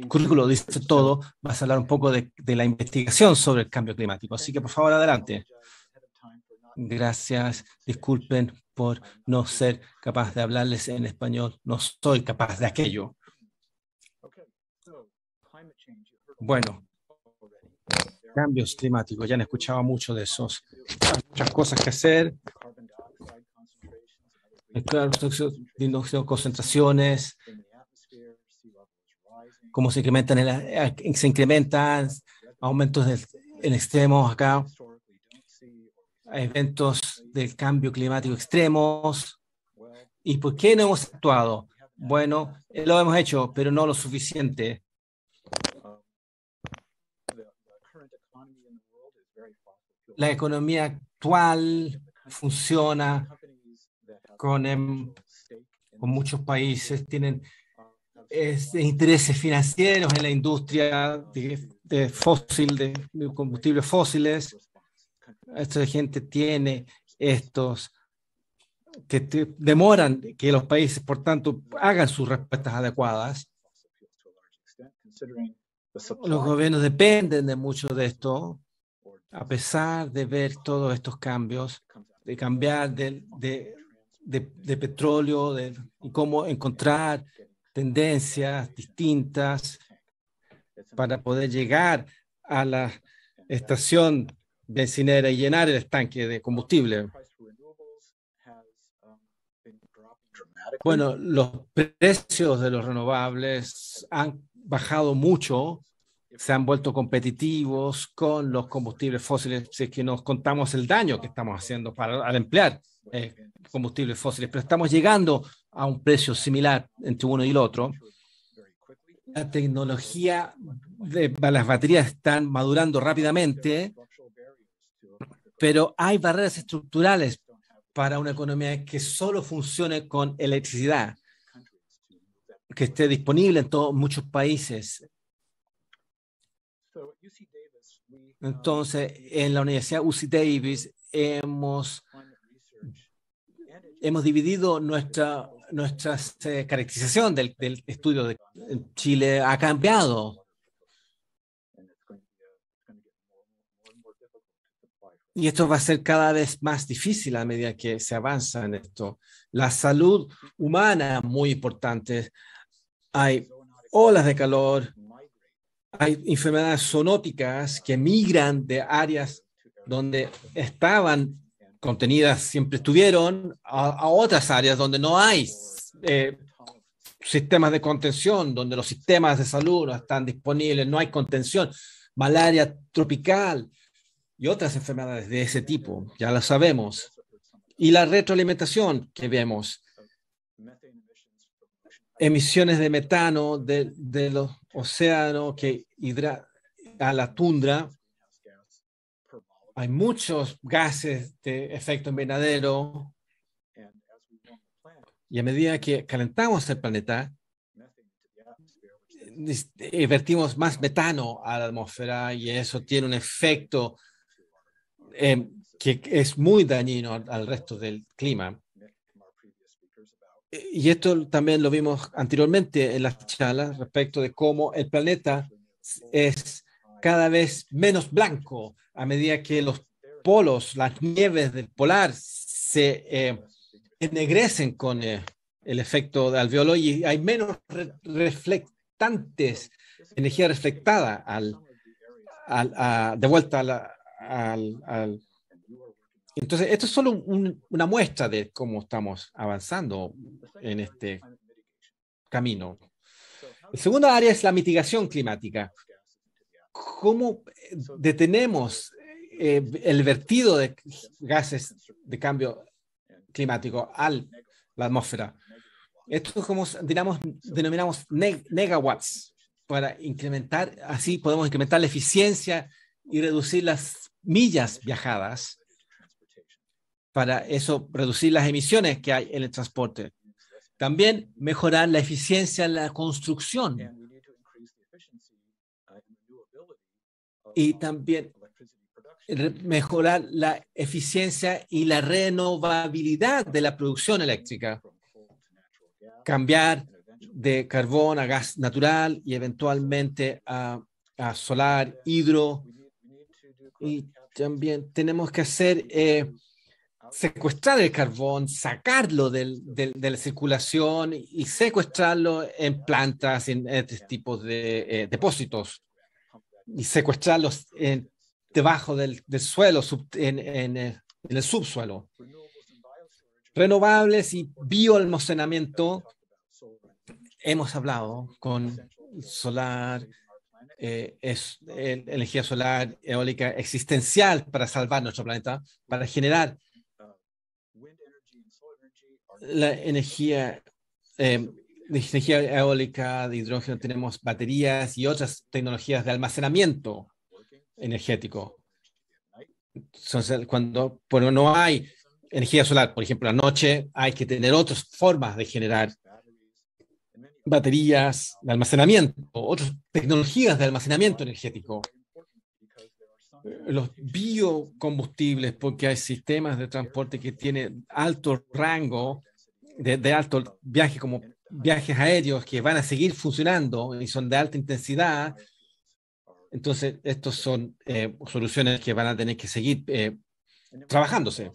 currículo dice todo. Vas a hablar un poco de la investigación sobre el cambio climático. Así que, por favor, adelante. Gracias. Disculpen por no ser capaz de hablarles en español. No soy capaz de aquello. Bueno, cambios climáticos, ya han escuchado mucho de esos. Hay muchas cosas que hacer. Claro, concentraciones, cómo se incrementan aumentos en extremos acá, eventos del cambio climático extremos. ¿Y por qué no hemos actuado? Bueno, lo hemos hecho, pero no lo suficiente. La economía actual funciona con muchos países, tienen intereses financieros en la industria de combustibles fósiles. Esta gente tiene estos que demoran que los países, por tanto, hagan sus respuestas adecuadas. Los gobiernos dependen de mucho de esto. A pesar de ver todos estos cambios, de cambiar de petróleo y cómo encontrar tendencias distintas para poder llegar a la estación bencinera y llenar el estanque de combustible. Bueno, los precios de los renovables han bajado mucho se han vuelto competitivos con los combustibles fósiles, si es que nos contamos el daño que estamos haciendo al emplear combustibles fósiles, pero estamos llegando a un precio similar entre uno y el otro. La tecnología de las baterías están madurando rápidamente, pero hay barreras estructurales para una economía que solo funcione con electricidad, que esté disponible en muchos países. Entonces, en la Universidad UC Davis hemos dividido nuestra caracterización del estudio en Chile. Ha cambiado. Y esto va a ser cada vez más difícil a medida que se avanza en esto. La salud humana, muy importante. Hay olas de calor, hay enfermedades zoonóticas que migran de áreas donde estaban contenidas, siempre estuvieron, a otras áreas donde no hay sistemas de contención, donde los sistemas de salud no están disponibles, no hay contención. Malaria tropical y otras enfermedades de ese tipo, ya lo sabemos. Y la retroalimentación que vemos, emisiones de metano de los océanos que a la tundra. Hay muchos gases de efecto invernadero y a medida que calentamos el planeta, vertimos más metano a la atmósfera y eso tiene un efecto que es muy dañino al resto del clima. Y esto también lo vimos anteriormente en las charlas respecto de cómo el planeta es cada vez menos blanco a medida que los polos, las nieves del polar se ennegrecen con el efecto alveolo y hay menos reflectantes, energía reflectada de vuelta al. Entonces, esto es solo una muestra de cómo estamos avanzando en este camino. La segunda área es la mitigación climática. ¿Cómo detenemos el vertido de gases de cambio climático a la atmósfera? Esto es como denominamos negawatts para incrementar, así podemos incrementar la eficiencia y reducir las millas viajadas. Para eso, reducir las emisiones que hay en el transporte. También mejorar la eficiencia en la construcción. Y también mejorar la eficiencia y la renovabilidad de la producción eléctrica. Cambiar de carbón a gas natural y eventualmente a solar, hidro. Y también tenemos que hacer secuestrar el carbón, sacarlo de la circulación y secuestrarlo en plantas, en este tipo de depósitos y secuestrarlos debajo del suelo, en el subsuelo. Renovables y bioalmacenamiento. Hemos hablado con solar, energía solar, eólica existencial para salvar nuestro planeta, para generar la energía eólica, de hidrógeno. Tenemos baterías y otras tecnologías de almacenamiento energético. Entonces, cuando no hay energía solar, por ejemplo, anoche hay que tener otras formas de generar baterías de almacenamiento, otras tecnologías de almacenamiento energético. Los biocombustibles, porque hay sistemas de transporte que tienen alto rango, de alto viaje, como viajes aéreos que van a seguir funcionando y son de alta intensidad. Entonces, estos son soluciones que van a tener que seguir trabajándose.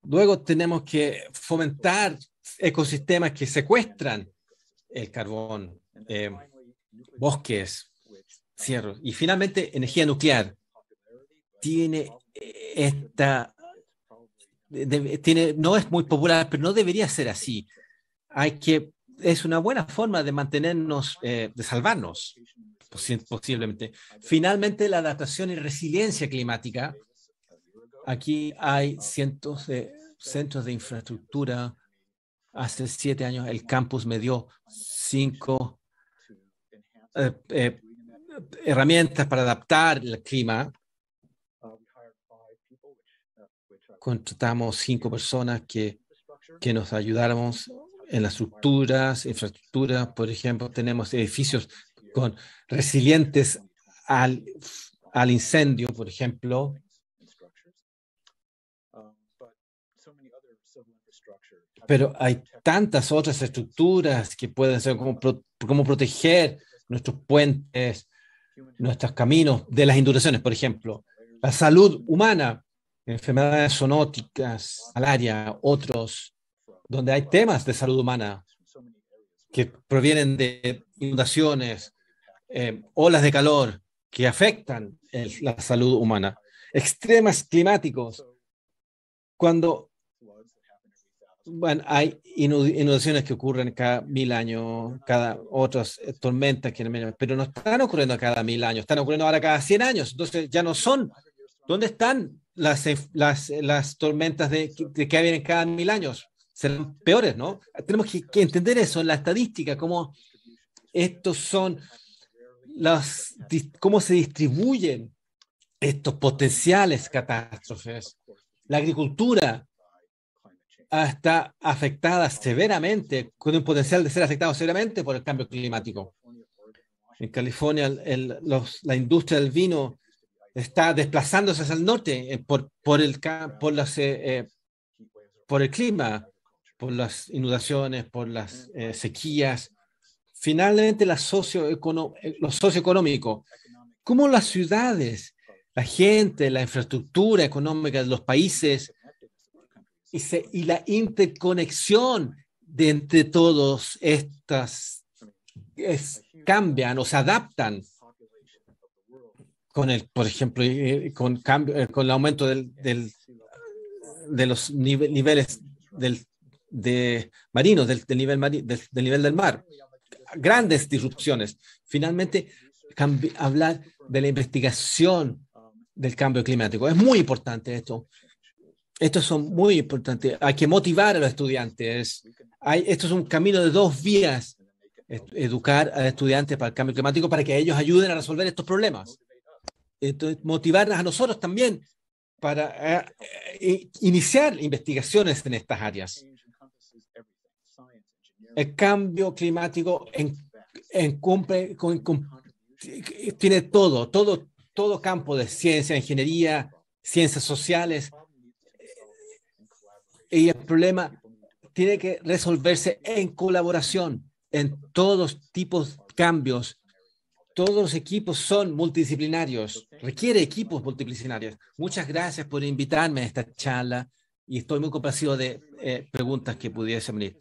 Luego tenemos que fomentar ecosistemas que secuestran el carbón, bosques, cierros. Y finalmente, energía nuclear. No es muy popular, pero no debería ser así. Hay que es una buena forma de mantenernos, de salvarnos, posiblemente. Finalmente, la adaptación y resiliencia climática. Aquí hay cientos de centros de infraestructura. Hace 7 años el campus me dio 5 herramientas para adaptar el clima. Contratamos 5 personas que nos ayudáramos en las infraestructuras. Por ejemplo, tenemos edificios resilientes al incendio, por ejemplo. Pero hay tantas otras estructuras que pueden ser como proteger nuestros puentes, nuestros caminos de las inundaciones, por ejemplo. La salud humana, enfermedades zoonóticas, malaria, otros, donde hay temas de salud humana que provienen de inundaciones, olas de calor que afectan la salud humana. Extremas climáticos, cuando hay inundaciones que ocurren cada 1000 años, otras tormentas, pero no están ocurriendo cada 1000 años, están ocurriendo ahora cada 100 años. Entonces ya no son. ¿Dónde están las tormentas que vienen cada 1000 años? Serán peores, ¿no? Tenemos que entender eso en la estadística, cómo estos son cómo se distribuyen estos potenciales catástrofes. La agricultura está afectada severamente, con un potencial de ser afectado severamente por el cambio climático. En California, la industria del vino está desplazándose hacia el norte por el clima, por las inundaciones, por las sequías. Finalmente, lo socioeconómico. ¿Cómo las ciudades, la gente, la infraestructura económica de los países y la interconexión entre todos estas cambian o se adaptan por ejemplo, con el aumento de los niveles marinos, del nivel del mar? Grandes disrupciones. Finalmente, hablar de la investigación del cambio climático. Es muy importante esto. Estos son muy importantes. Hay que motivar a los estudiantes. Esto es un camino de 2 vías. Educar a estudiantes para el cambio climático para que ellos ayuden a resolver estos problemas. Entonces, motivarnos a nosotros también para iniciar investigaciones en estas áreas. El cambio climático tiene todo campo de ciencia, ingeniería, ciencias sociales. Y el problema tiene que resolverse en colaboración, en todos tipos de cambios. Todos los equipos son multidisciplinarios, requiere equipos multidisciplinarios. Muchas gracias por invitarme a esta charla y estoy muy complacido de preguntas que pudiesen venir.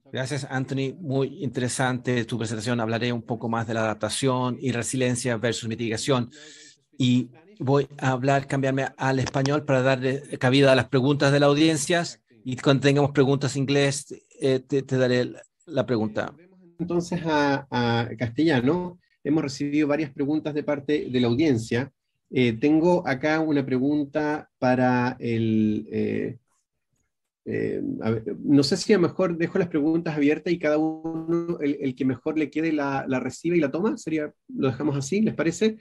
Gracias, Anthony. Muy interesante tu presentación. Hablaré un poco más de la adaptación y resiliencia versus mitigación. Y voy a cambiarme al español para darle cabida a las preguntas de la audiencia. Y cuando tengamos preguntas en inglés, te daré la pregunta. Entonces a castellano. Hemos recibido varias preguntas de parte de la audiencia. Tengo acá una pregunta para a ver, no sé si a lo mejor dejo las preguntas abiertas y cada uno, el que mejor le quede, la recibe y la toma. Lo dejamos así, ¿les parece?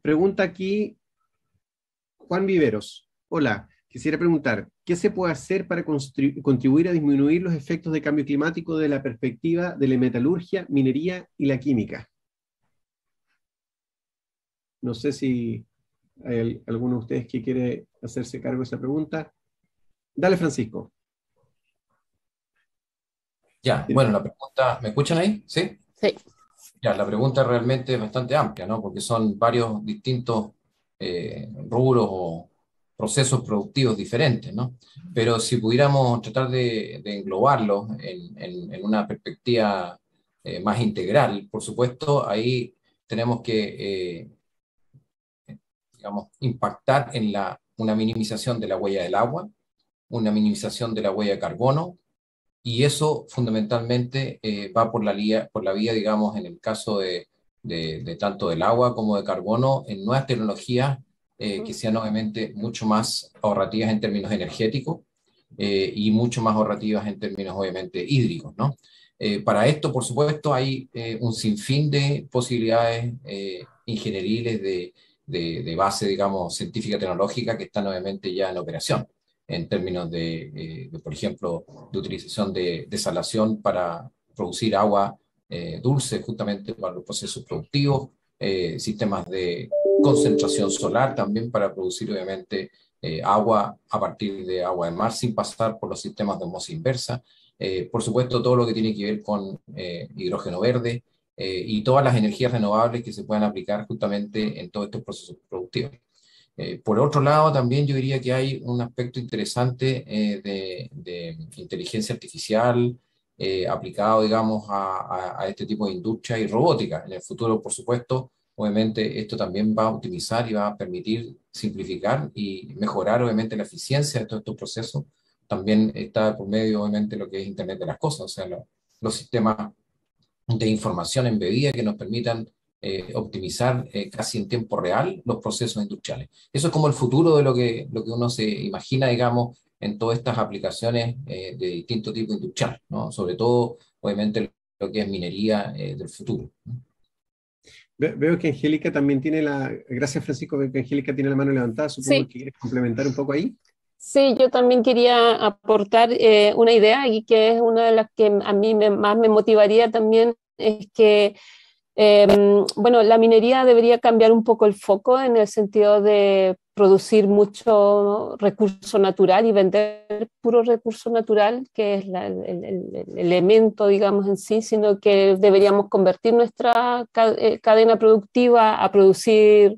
Pregunta aquí Juan Viveros. Hola, quisiera preguntar, ¿qué se puede hacer para contribuir a disminuir los efectos de cambio climático desde la perspectiva de la metalurgia, minería y la química? No sé si hay alguno de ustedes que quiere hacerse cargo de esa pregunta. Dale, Francisco. Ya, bueno, la pregunta, ¿me escuchan ahí? ¿Sí? Sí. Ya, la pregunta realmente es bastante amplia, ¿no? Porque son varios distintos rubros o procesos productivos diferentes, ¿no? Pero si pudiéramos tratar de englobarlos en una perspectiva más integral, por supuesto, ahí tenemos que, digamos, impactar en una minimización de la huella del agua, una minimización de la huella de carbono, y eso fundamentalmente va por la vía, digamos, en el caso de tanto del agua como de carbono, en nuevas tecnologías que sean obviamente mucho más ahorrativas en términos energéticos y mucho más ahorrativas en términos obviamente hídricos, ¿no? Para esto, por supuesto, hay un sinfín de posibilidades ingenieriles de base, digamos, científica tecnológica que están obviamente ya en operación en términos por ejemplo, de utilización de desalación para producir agua dulce justamente para los procesos productivos, sistemas de concentración solar también para producir obviamente agua a partir de agua de mar sin pasar por los sistemas de osmosis inversa. Por supuesto, todo lo que tiene que ver con hidrógeno verde y todas las energías renovables que se puedan aplicar justamente en todos estos procesos productivos. Por otro lado, también yo diría que hay un aspecto interesante de inteligencia artificial aplicado, digamos, a este tipo de industria y robótica. En el futuro, por supuesto, obviamente esto también va a optimizar y va a permitir simplificar y mejorar, obviamente, la eficiencia de todos estos procesos. También está por medio, obviamente, lo que es Internet de las Cosas, o sea, los sistemas de información embebida que nos permitan optimizar casi en tiempo real los procesos industriales. Eso es como el futuro de lo que uno se imagina, digamos, en todas estas aplicaciones de distinto tipo industrial, ¿no? Sobre todo, obviamente, lo que es minería del futuro, ¿no? Veo que Angélica también tiene Gracias, Francisco, veo que Angélica tiene la mano levantada, supongo Sí. que quieres complementar un poco ahí. Sí, yo también quería aportar una idea y que es una de las que a mí más me motivaría también, es que bueno, la minería debería cambiar un poco el foco en el sentido de producir mucho recurso natural y vender puro recurso natural, que es el elemento, digamos, en sí, sino que deberíamos convertir nuestra cadena productiva a producir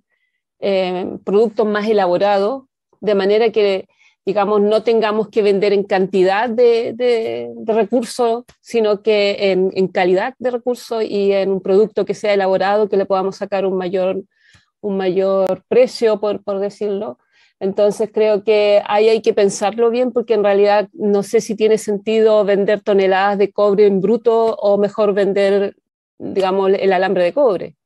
productos más elaborados, de manera que, digamos, no tengamos que vender en cantidad de recursos, sino que en calidad de recursos y en un producto que sea elaborado, que le podamos sacar un mayor precio, por decirlo. Entonces creo que ahí hay que pensarlo bien, porque en realidad no sé si tiene sentido vender toneladas de cobre en bruto o mejor vender, digamos, el alambre de cobre.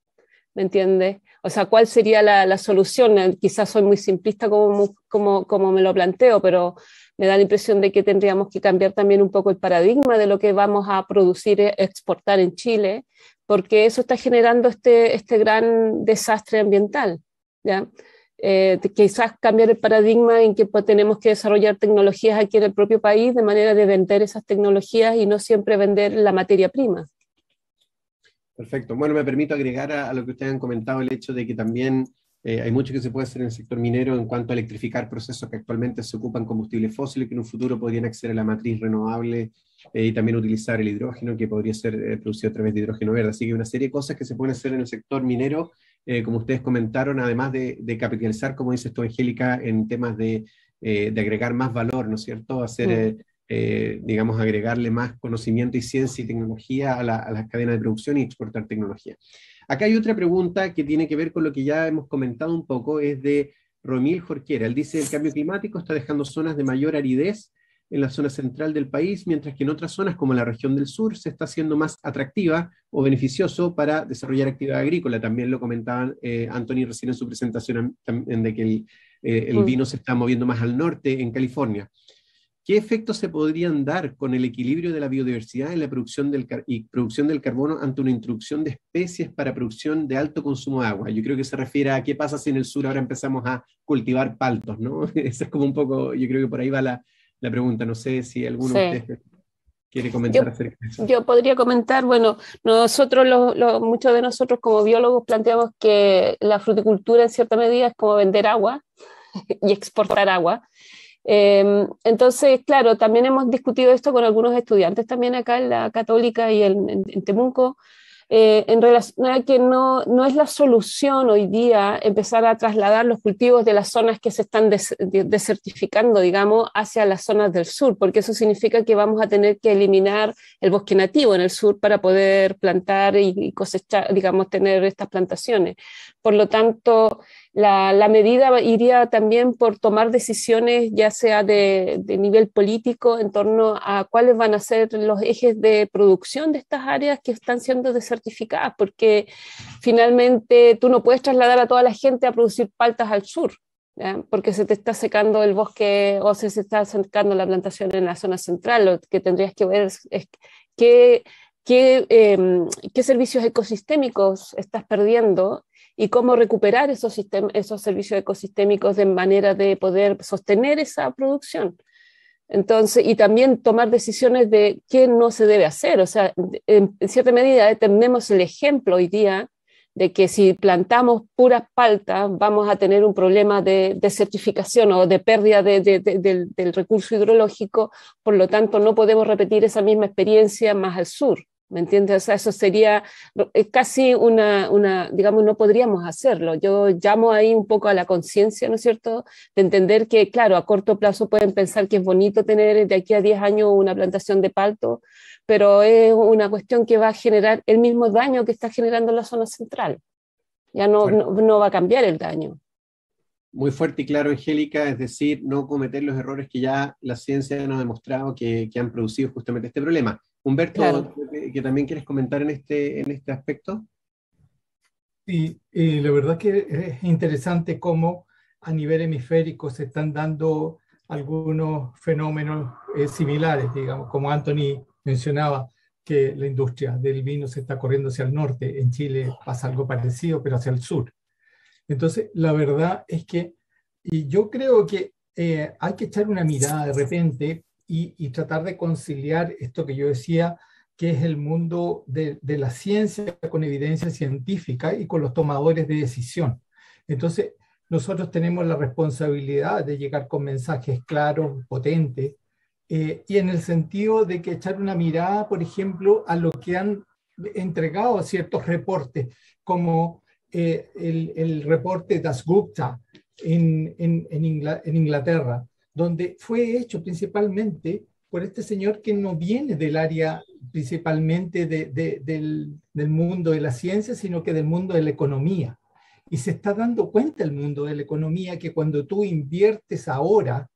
¿Me entiendes? O sea, ¿cuál sería la solución? Quizás soy muy simplista como me lo planteo, pero me da la impresión de que tendríamos que cambiar también un poco el paradigma de lo que vamos a producir e exportar en Chile, porque eso está generando este gran desastre ambiental, ¿ya? Quizás cambiar el paradigma en que pues, tenemos que desarrollar tecnologías aquí en el propio país de manera de vender esas tecnologías y no siempre vender la materia prima. Perfecto. Bueno, me permito agregar a lo que ustedes han comentado el hecho de que también hay mucho que se puede hacer en el sector minero en cuanto a electrificar procesos que actualmente se ocupan combustibles fósiles que en un futuro podrían acceder a la matriz renovable y también utilizar el hidrógeno que podría ser producido a través de hidrógeno verde. Así que una serie de cosas que se pueden hacer en el sector minero, como ustedes comentaron, además de capitalizar, como dices tú, Angélica, en temas de agregar más valor, ¿no es cierto? Hacer... digamos, agregarle más conocimiento y ciencia y tecnología a las cadenas de producción y exportar tecnología. Acá hay otra pregunta que tiene que ver con lo que ya hemos comentado un poco, es de Romil Jorquera. Él dice, el cambio climático está dejando zonas de mayor aridez en la zona central del país, mientras que en otras zonas, como la región del sur, se está haciendo más atractiva o beneficioso para desarrollar actividad agrícola. También lo comentaban Anthony recién en su presentación, de que el vino se está moviendo más al norte en California. ¿Qué efectos se podrían dar con el equilibrio de la biodiversidad en la producción del carbono ante una introducción de especies para producción de alto consumo de agua? Yo creo que se refiere a qué pasa si en el sur ahora empezamos a cultivar paltos, ¿no? Esa es como un poco, yo creo que por ahí va la pregunta. No sé si alguno de ustedes quiere comentar acerca de eso. Yo podría comentar, bueno, nosotros, muchos de nosotros como biólogos planteamos que la fruticultura en cierta medida es como vender agua y exportar agua. Entonces, claro, también hemos discutido esto con algunos estudiantes también acá en la Católica y en Temuco, en relación a que no es la solución hoy día empezar a trasladar los cultivos de las zonas que se están desertificando, digamos, hacia las zonas del sur, porque eso significa que vamos a tener que eliminar el bosque nativo en el sur para poder plantar y cosechar, digamos, tener estas plantaciones. Por lo tanto, La medida iría también por tomar decisiones, ya sea de nivel político, en torno a cuáles van a ser los ejes de producción de estas áreas que están siendo desertificadas, porque finalmente tú no puedes trasladar a toda la gente a producir paltas al sur, ¿ya? Porque se te está secando el bosque o se está secando la plantación en la zona central. Lo que tendrías que ver es qué servicios ecosistémicos estás perdiendo y cómo recuperar esos servicios ecosistémicos de manera de poder sostener esa producción. Entonces, y también tomar decisiones de qué no se debe hacer. O sea, en cierta medida tenemos el ejemplo hoy día de que si plantamos puras paltas vamos a tener un problema de desertificación o de pérdida del recurso hidrológico, por lo tanto no podemos repetir esa misma experiencia más al sur. ¿Me entiendes? O sea, eso sería casi digamos, no podríamos hacerlo. Yo llamo ahí un poco a la conciencia, ¿no es cierto?, de entender que, claro, a corto plazo pueden pensar que es bonito tener de aquí a 10 años una plantación de palto, pero es una cuestión que va a generar el mismo daño que está generando la zona central. Ya no va a cambiar el daño. Muy fuerte y claro, Angélica, es decir, no cometer los errores que ya la ciencia nos ha demostrado que han producido justamente este problema. Humberto, Claro. ¿que también quieres comentar en este aspecto? Sí, la verdad que es interesante cómo a nivel hemisférico se están dando algunos fenómenos similares, digamos, como Anthony mencionaba, que la industria del vino se está corriendo hacia el norte. En Chile pasa algo parecido, pero hacia el sur. Entonces, la verdad es que, y yo creo que hay que echar una mirada de repente y tratar de conciliar esto que yo decía, que es el mundo de la ciencia con evidencia científica y con los tomadores de decisión. Entonces, nosotros tenemos la responsabilidad de llegar con mensajes claros, potentes, y en el sentido de que echar una mirada, por ejemplo, a lo que han entregado ciertos reportes, como el reporte Dasgupta en Inglaterra, donde fue hecho principalmente por este señor que no viene del área principalmente del mundo de la ciencia, sino que del mundo de la economía. Y se está dando cuenta el mundo de la economía que cuando tú inviertes ahora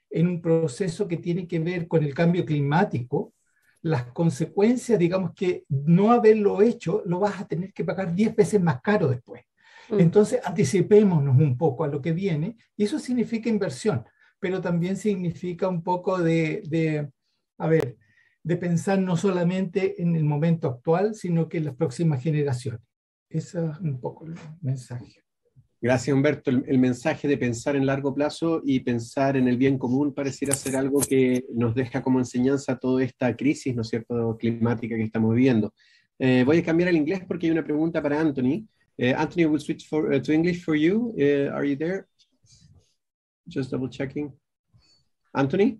en un proceso que tiene que ver con el cambio climático, las consecuencias, digamos que no haberlo hecho, lo vas a tener que pagar 10 veces más caro después. Entonces, anticipémonos un poco a lo que viene, y eso significa inversión, pero también significa un poco de pensar no solamente en el momento actual, sino que en las próximas generaciones. Ese es un poco el mensaje. Gracias, Humberto. El mensaje de pensar en largo plazo y pensar en el bien común pareciera ser algo que nos deja como enseñanza toda esta crisis, ¿no es cierto?, climática que estamos viviendo. Voy a cambiar al inglés porque hay una pregunta para Anthony. Anthony, we'll switch to English for you. Are you there? Just double checking. Anthony?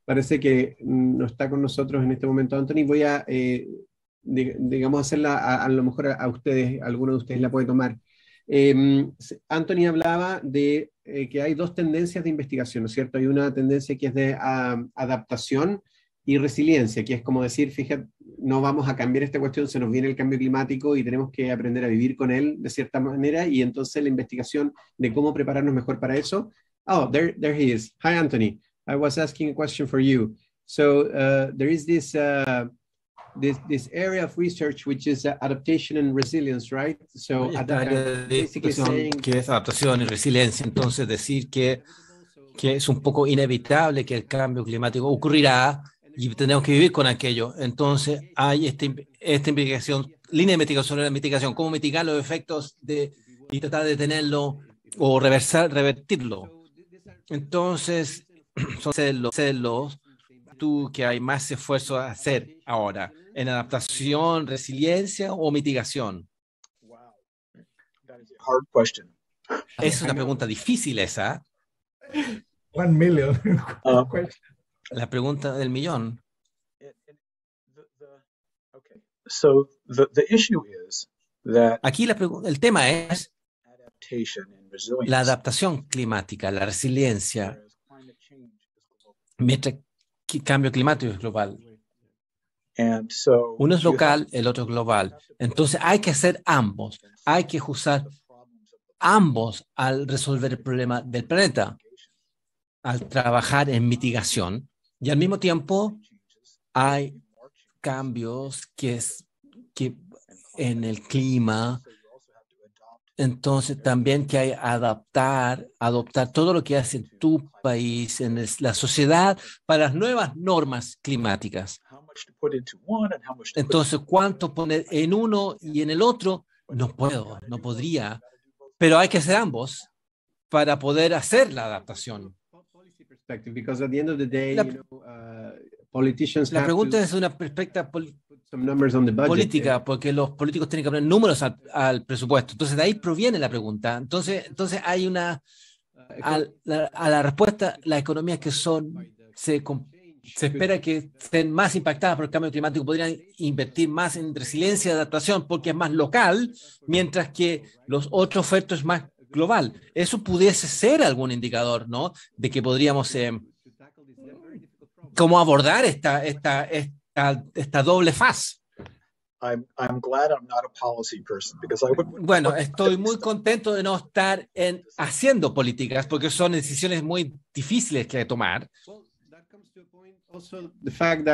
Parece que no está con nosotros en este momento, Anthony. Voy a, digamos, hacerla a lo mejor a ustedes, alguno de ustedes la puede tomar. Anthony hablaba de que hay dos tendencias de investigación, ¿no es cierto? Hay una tendencia que es de adaptación y resiliencia, que es como decir, fíjate, no vamos a cambiar esta cuestión, se nos viene el cambio climático y tenemos que aprender a vivir con él de cierta manera, y entonces la investigación de cómo prepararnos mejor para eso. Oh, there he is. Hi, Anthony. I was asking a question for you. So there is this area of research which is adaptation and resilience, right? So basically saying que es adaptación y resiliencia, entonces decir que es un poco inevitable que el cambio climático ocurrirá y tenemos que vivir con aquello. Entonces hay esta investigación, línea de investigación, cómo mitigar los efectos y tratar de detenerlo o revertirlo. Entonces, son celos tú que hay más esfuerzo a hacer ahora en adaptación, resiliencia o mitigación. Es una pregunta difícil esa. 1 million. La pregunta del millón. So the issue is that aquí el tema es la adaptación climática, la resiliencia, mientras que el cambio climático es global. And so Uno es local, el otro es global. Entonces hay que hacer ambos. Hay que usar ambos al resolver el problema del planeta, al trabajar en mitigación. Y al mismo tiempo hay cambios que en el clima. Entonces también que hay adoptar todo lo que hace en tu país, en la sociedad, para las nuevas normas climáticas. Entonces, ¿cuánto poner en uno y en el otro? No podría, pero hay que hacer ambos para poder hacer la adaptación. La pregunta es una perspectiva política, porque los políticos tienen que poner números al presupuesto. Entonces, de ahí proviene la pregunta. Entonces hay a la respuesta, las economías que se espera que estén más impactadas por el cambio climático podrían invertir más en resiliencia y adaptación porque es más local, mientras que los otros ofertos es más global. Eso pudiese ser algún indicador, ¿no? De que podríamos cómo abordar esta doble faz. I'm glad I'm not a policy person because I would. Bueno, estoy muy contento de no estar haciendo políticas porque son decisiones muy difíciles que tomar.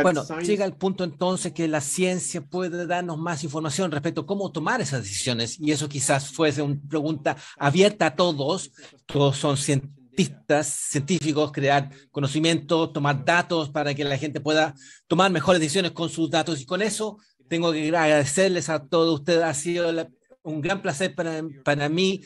Bueno, llega el punto entonces que la ciencia puede darnos más información respecto a cómo tomar esas decisiones y eso quizás fuese una pregunta abierta a todos. Todos son científicos, crear conocimiento, tomar datos para que la gente pueda tomar mejores decisiones con sus datos y con eso tengo que agradecerles a todos ustedes. Ha sido un gran placer para mí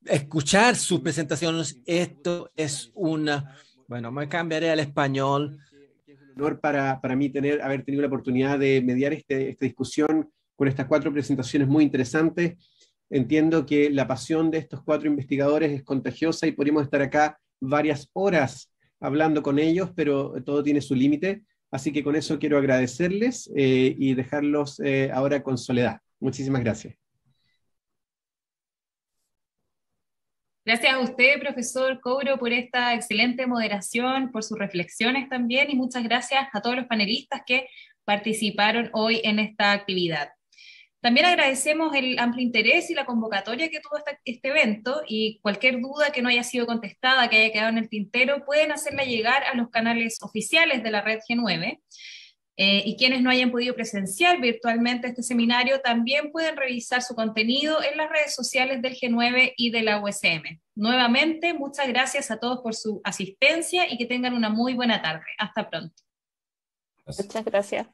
escuchar sus presentaciones. Esto es bueno, me cambiaré al español. Es un honor para mí haber tenido la oportunidad de mediar esta discusión con estas 4 presentaciones muy interesantes. Entiendo que la pasión de estos 4 investigadores es contagiosa y podríamos estar acá varias horas hablando con ellos, pero todo tiene su límite. Así que con eso quiero agradecerles y dejarlos ahora con Soledad. Muchísimas gracias. Gracias a usted, profesor Couro, por esta excelente moderación, por sus reflexiones también, y muchas gracias a todos los panelistas que participaron hoy en esta actividad. También agradecemos el amplio interés y la convocatoria que tuvo este evento, y cualquier duda que no haya sido contestada, que haya quedado en el tintero, pueden hacerla llegar a los canales oficiales de la red G9. Y quienes no hayan podido presenciar virtualmente este seminario también pueden revisar su contenido en las redes sociales del G9 y de la USM. Nuevamente, muchas gracias a todos por su asistencia y que tengan una muy buena tarde. Hasta pronto. Muchas gracias.